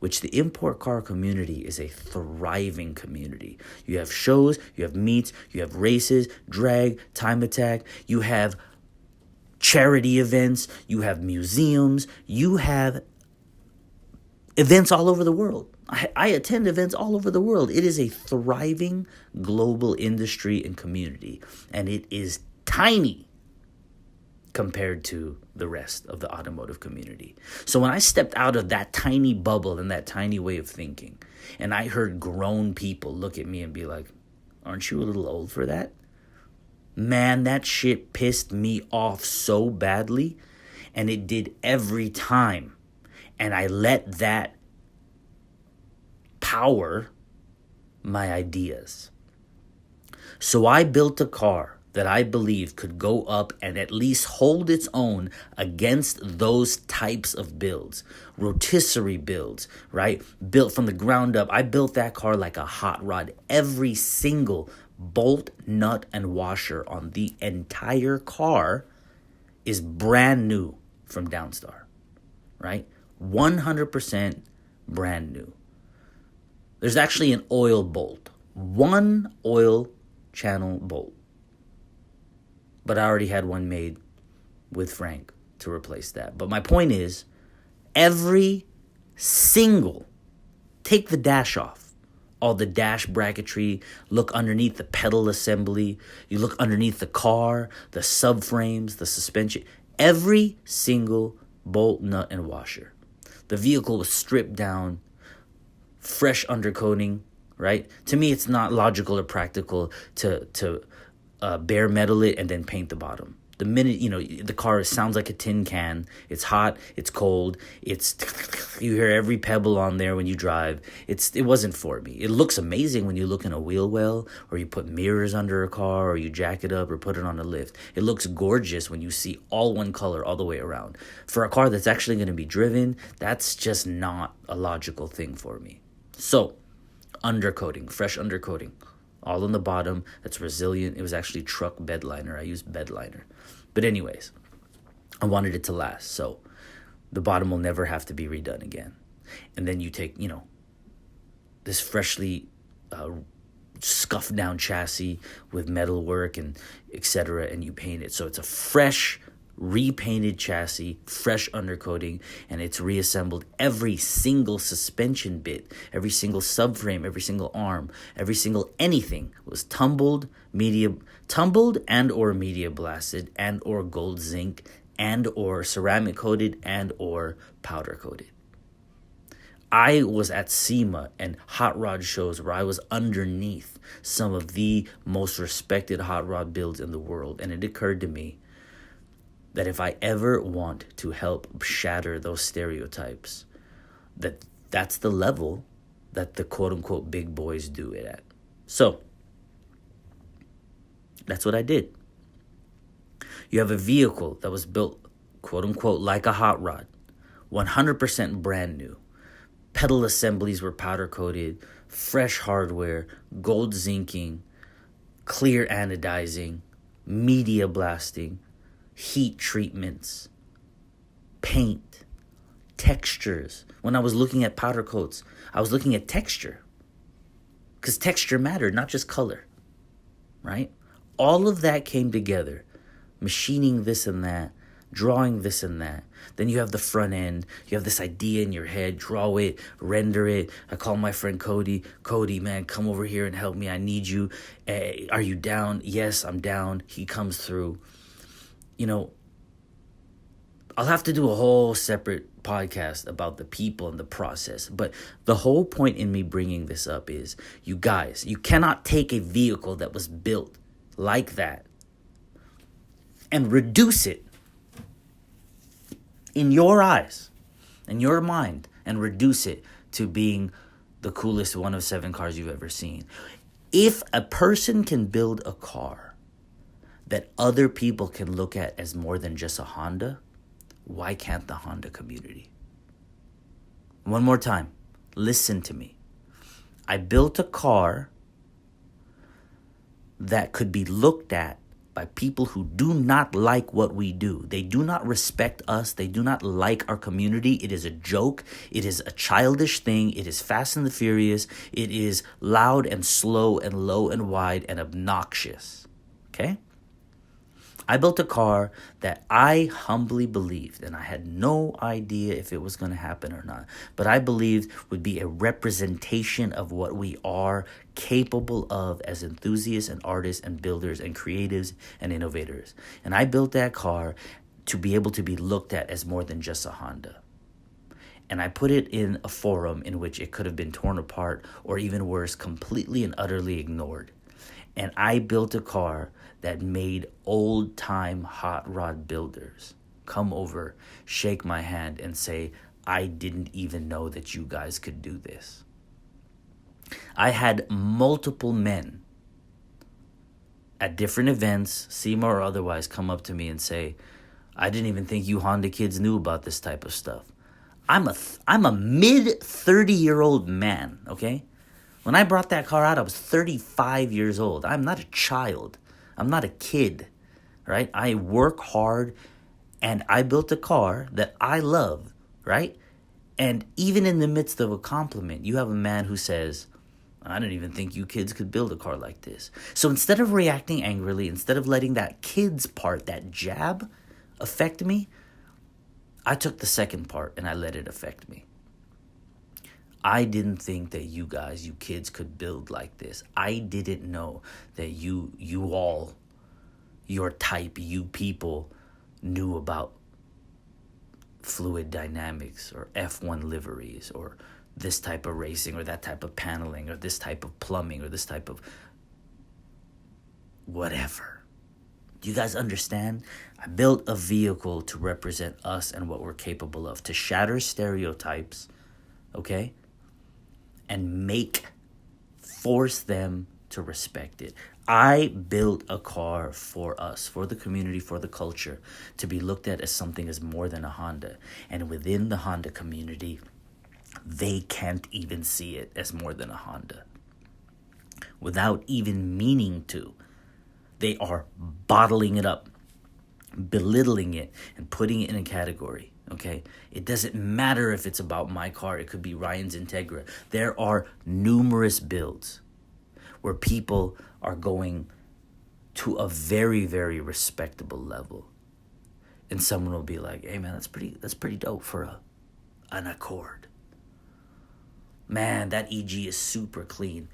which the import car community is a thriving community. You have shows, you have meets, you have races, drag, time attack, you have charity events, you have museums, you have events all over the world. I attend events all over the world. It is a thriving global industry and community, and it is tiny compared to the rest of the automotive community. So when I stepped out of that tiny bubble and that tiny way of thinking, and I heard grown people look at me and be like, aren't you a little old for that? Man, that shit pissed me off so badly, and it did every time. And I let that power my ideas. So I built a car that I believe could go up and at least hold its own against those types of builds, rotisserie builds, right? Built from the ground up. I built that car like a hot rod. Every single bolt, nut, and washer on the entire car is brand new from Downstar, right? 100% brand new. There's actually an oil bolt, one oil channel bolt. But I already had one made with Frank to replace that. But my point is, every single, take the dash off, all the dash bracketry, look underneath the pedal assembly, you look underneath the car, the subframes, the suspension, every single bolt, nut, and washer. The vehicle was stripped down, fresh undercoating, right? To me, it's not logical or practical to bare metal it and then paint the bottom. The minute, the car sounds like a tin can. It's hot, it's cold, you hear every pebble on there when you drive. It wasn't for me. It looks amazing when you look in a wheel well, or you put mirrors under a car, or you jack it up or put it on a lift. It looks gorgeous when you see all one color all the way around. For a car that's actually going to be driven, that's just not a logical thing for me. So, undercoating, fresh undercoating. All on the bottom, that's resilient. It was actually truck bed liner. I used bed liner. But anyways, I wanted it to last. So the bottom will never have to be redone again. And then you take, this freshly scuffed down chassis with metal work and etc. and you paint it. So it's a fresh, repainted chassis, fresh undercoating, and it's reassembled. Every single suspension bit, every single subframe, every single arm, every single anything was tumbled and or media blasted and or gold zinc and or ceramic coated and or powder coated. I was at SEMA and hot rod shows where I was underneath some of the most respected hot rod builds in the world, and it occurred to me that if I ever want to help shatter those stereotypes, that's the level that the quote-unquote big boys do it at. So, that's what I did. You have a vehicle that was built, quote-unquote, like a hot rod, 100% brand new. Pedal assemblies were powder-coated, fresh hardware, gold zinking, clear anodizing, media blasting, heat treatments, paint, textures. When I was looking at powder coats, I was looking at texture. Because texture mattered, not just color. Right? All of that came together. Machining this and that, drawing this and that. Then you have the front end. You have this idea in your head. Draw it, render it. I call my friend Cody. Cody, man, come over here and help me. I need you. Are you down? Yes, I'm down. He comes through. I'll have to do a whole separate podcast about the people and the process. But the whole point in me bringing this up is, you guys, you cannot take a vehicle that was built like that and reduce it in your eyes, in your mind, and reduce it to being the coolest one of 7 cars you've ever seen. If a person can build a car that other people can look at as more than just a Honda, why can't the Honda community? One more time, listen to me. I built a car that could be looked at by people who do not like what we do. They do not respect us. They do not like our community. It is a joke. It is a childish thing. It is Fast and the Furious. It is loud and slow and low and wide and obnoxious. Okay? I built a car that I humbly believed, and I had no idea if it was going to happen or not, but I believed would be a representation of what we are capable of as enthusiasts and artists and builders and creatives and innovators. And I built that car to be able to be looked at as more than just a Honda. And I put it in a forum in which it could have been torn apart or even worse, completely and utterly ignored. And I built a car that made old-time hot rod builders come over, shake my hand, and say, I didn't even know that you guys could do this. I had multiple men at different events, SEMA or otherwise, come up to me and say, I didn't even think you Honda kids knew about this type of stuff. I'm a mid-30-year-old man, okay? When I brought that car out, I was 35 years old. I'm not a child. I'm not a kid, right? I work hard, and I built a car that I love, right? And even in the midst of a compliment, you have a man who says, I didn't even think you kids could build a car like this. So instead of reacting angrily, instead of letting that kids part, that jab, affect me, I took the second part and I let it affect me. I didn't think that you guys, you kids, could build like this. I didn't know that you all, your type, you people, knew about fluid dynamics or F1 liveries or this type of racing or that type of paneling or this type of plumbing or this type of whatever. Do you guys understand? I built a vehicle to represent us and what we're capable of, to shatter stereotypes, okay? And force them to respect it. I built a car for us, for the community, for the culture, to be looked at as something as more than a Honda. And within the Honda community, they can't even see it as more than a Honda. Without even meaning to. They are bottling it up, belittling it, and putting it in a category. Okay, it doesn't matter if it's about my car. It could be Ryan's Integra. There are numerous builds where people are going to a very, very respectable level, and someone will be like, "Hey, man, that's pretty dope for an Accord. Man, that EG is super clean."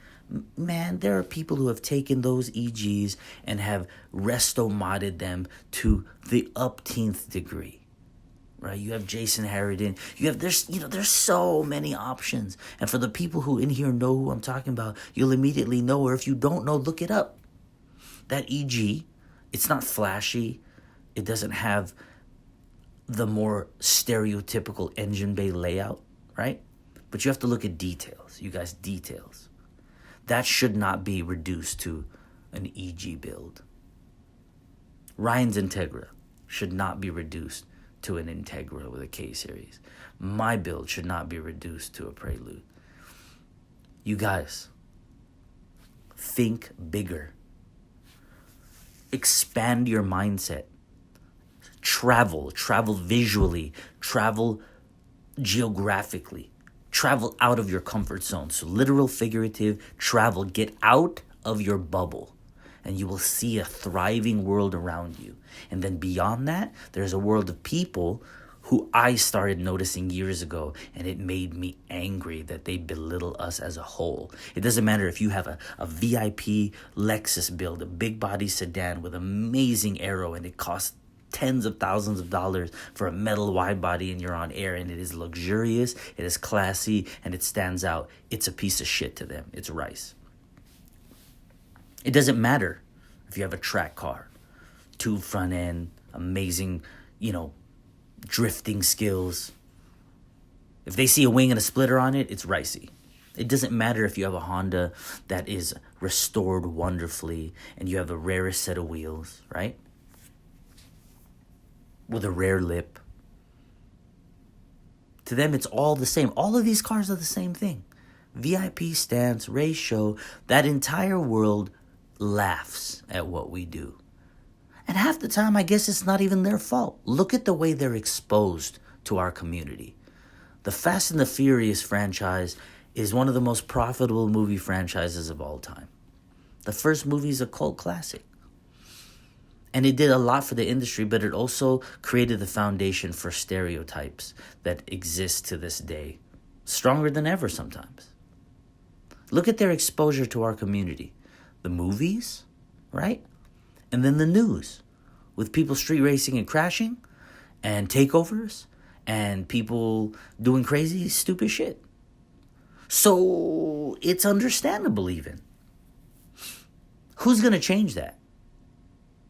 Man, there are people who have taken those EGs and have resto-modded them to the upteenth degree. Right, you have Jason Harridan. There's so many options. And for the people who in here know who I'm talking about, you'll immediately know. Or if you don't know, look it up. That EG, it's not flashy. It doesn't have the more stereotypical engine bay layout, right? But you have to look at details. You guys, details. That should not be reduced to an EG build. Ryan's Integra should not be reduced to an Integra with a K-Series. My build should not be reduced to a Prelude. You guys, think bigger. Expand your mindset. Travel visually, travel geographically, travel out of your comfort zone. So literal, figurative, travel, get out of your bubble. And you will see a thriving world around you. And then beyond that, there's a world of people who I started noticing years ago, and it made me angry that they belittle us as a whole. It doesn't matter if you have a VIP Lexus build, a big body sedan with amazing aero, and it costs tens of thousands of dollars for a metal wide body, and you're on air, and it is luxurious, it is classy, and it stands out. It's a piece of shit to them. It's rice. It doesn't matter if you have a track car, tube front end, amazing, drifting skills. If they see a wing and a splitter on it, it's ricey. It doesn't matter if you have a Honda that is restored wonderfully and you have the rarest set of wheels, right? With a rare lip. To them, it's all the same. All of these cars are the same thing. VIP stance, race show, that entire world laughs at what we do. And half the time, I guess it's not even their fault. Look at the way they're exposed to our community. The Fast and the Furious franchise is one of the most profitable movie franchises of all time. The first movie is a cult classic. And it did a lot for the industry, but it also created the foundation for stereotypes that exist to this day. Stronger than ever sometimes. Look at their exposure to our community. The movies, right? And then the news. With people street racing and crashing. And takeovers. And people doing crazy, stupid shit. So it's understandable even. Who's going to change that?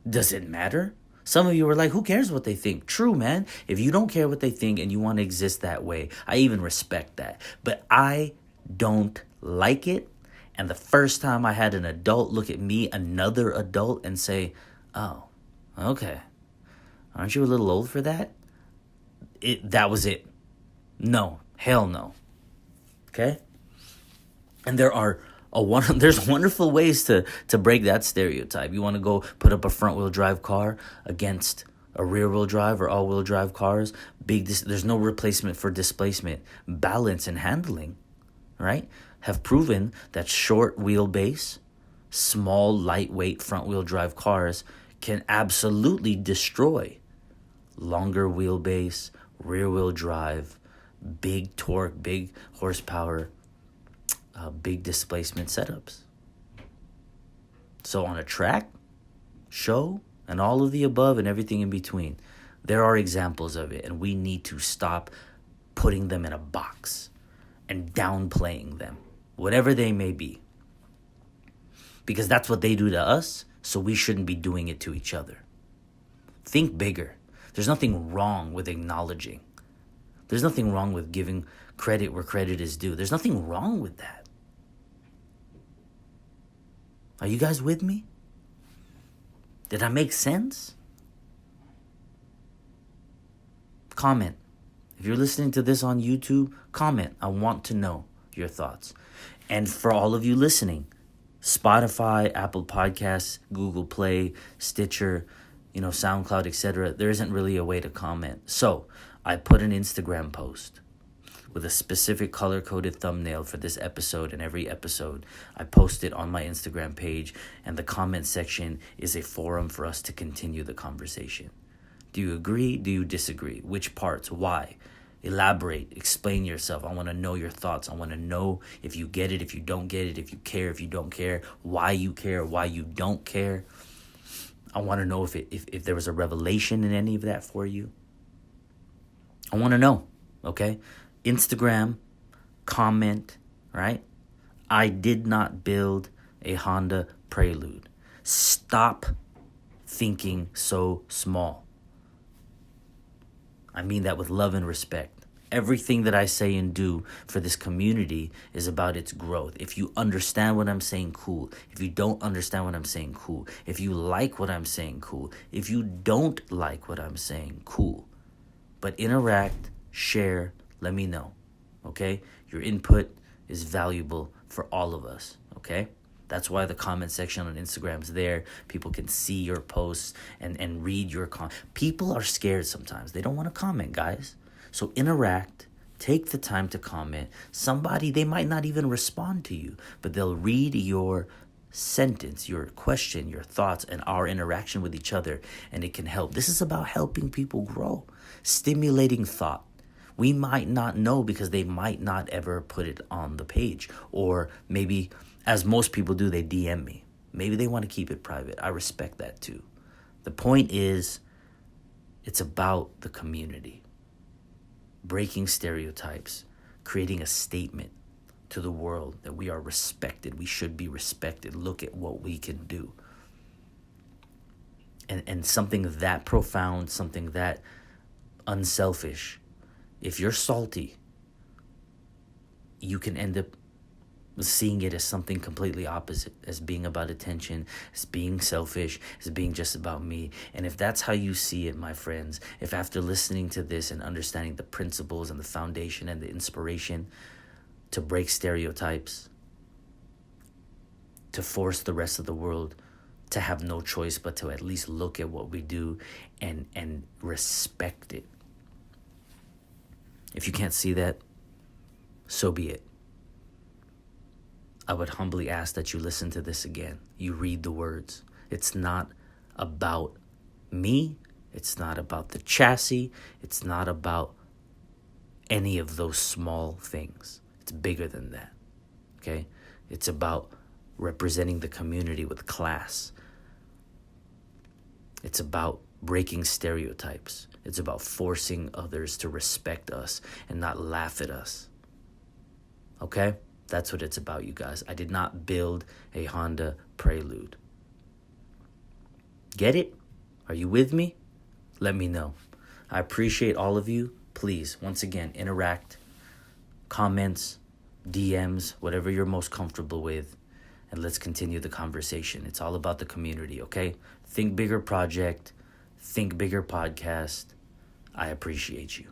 Does it matter? Some of you are like, who cares what they think? True, man. If you don't care what they think and you want to exist that way, I even respect that. But I don't like it. And the first time I had an adult look at me, another adult, and say, oh, okay. Aren't you a little old for that? That was it. No. Hell no. Okay? And there's wonderful ways to break that stereotype. You want to go put up a front-wheel drive car against a rear-wheel drive or all-wheel drive cars. There's no replacement for displacement. Balance and handling, right, have proven that short wheelbase, small, lightweight front-wheel drive cars can absolutely destroy longer wheelbase, rear-wheel drive, big torque, big horsepower, big displacement setups. So on a track, show, and all of the above and everything in between, there are examples of it, and we need to stop putting them in a box and downplaying them, whatever they may be. Because that's what they do to us, so we shouldn't be doing it to each other. Think bigger. There's nothing wrong with acknowledging. There's nothing wrong with giving credit where credit is due. There's nothing wrong with that. Are you guys with me? Did I make sense? Comment. If you're listening to this on YouTube, comment. I want to know your thoughts. And for all of you listening, Spotify, Apple Podcasts, Google Play, Stitcher, SoundCloud, etc., there isn't really a way to comment. So I put an Instagram post with a specific color-coded thumbnail for this episode and every episode. I post it on my Instagram page, and the comment section is a forum for us to continue the conversation. Do you agree? Do you disagree? Which parts? Why? Elaborate. Explain yourself. I want to know your thoughts. I want to know if you get it, if you don't get it, if you care, if you don't care, why you don't care. I want to know if there was a revelation in any of that for you. I want to know, okay? Instagram, comment, right? I did not build a Honda Prelude. Stop thinking so small. I mean that with love and respect. Everything that I say and do for this community is about its growth. If you understand what I'm saying, cool. If you don't understand what I'm saying, cool. If you like what I'm saying, cool. If you don't like what I'm saying, cool. But interact, share, let me know, okay? Your input is valuable for all of us, okay? That's why the comment section on Instagram's there. People can see your posts and read your comment. People are scared sometimes. They don't want to comment, guys. So interact. Take the time to comment. They might not even respond to you, but they'll read your sentence, your question, your thoughts, and our interaction with each other, and it can help. This is about helping people grow, stimulating thought. We might not know because they might not ever put it on the page. Or maybe, as most people do, they DM me. Maybe they want to keep it private. I respect that too. The point is, it's about the community. Breaking stereotypes, creating a statement to the world that we are respected. We should be respected. Look at what we can do. And something that profound, something that unselfish. If you're salty, you can end up seeing it as something completely opposite, as being about attention, as being selfish, as being just about me. And if that's how you see it, my friends, if after listening to this and understanding the principles and the foundation and the inspiration to break stereotypes, to force the rest of the world to have no choice but to at least look at what we do and respect it. If you can't see that, so be it. I would humbly ask that you listen to this again. You read the words. It's not about me. It's not about the chassis. It's not about any of those small things. It's bigger than that, okay? It's about representing the community with class. It's about breaking stereotypes. It's about forcing others to respect us and not laugh at us, okay? That's what it's about, you guys. I did not build a Honda Prelude. Get it? Are you with me? Let me know. I appreciate all of you. Please, once again, interact, comments, DMs, whatever you're most comfortable with, and let's continue the conversation. It's all about the community, okay? Think Bigger Project, Think Bigger Podcast. I appreciate you.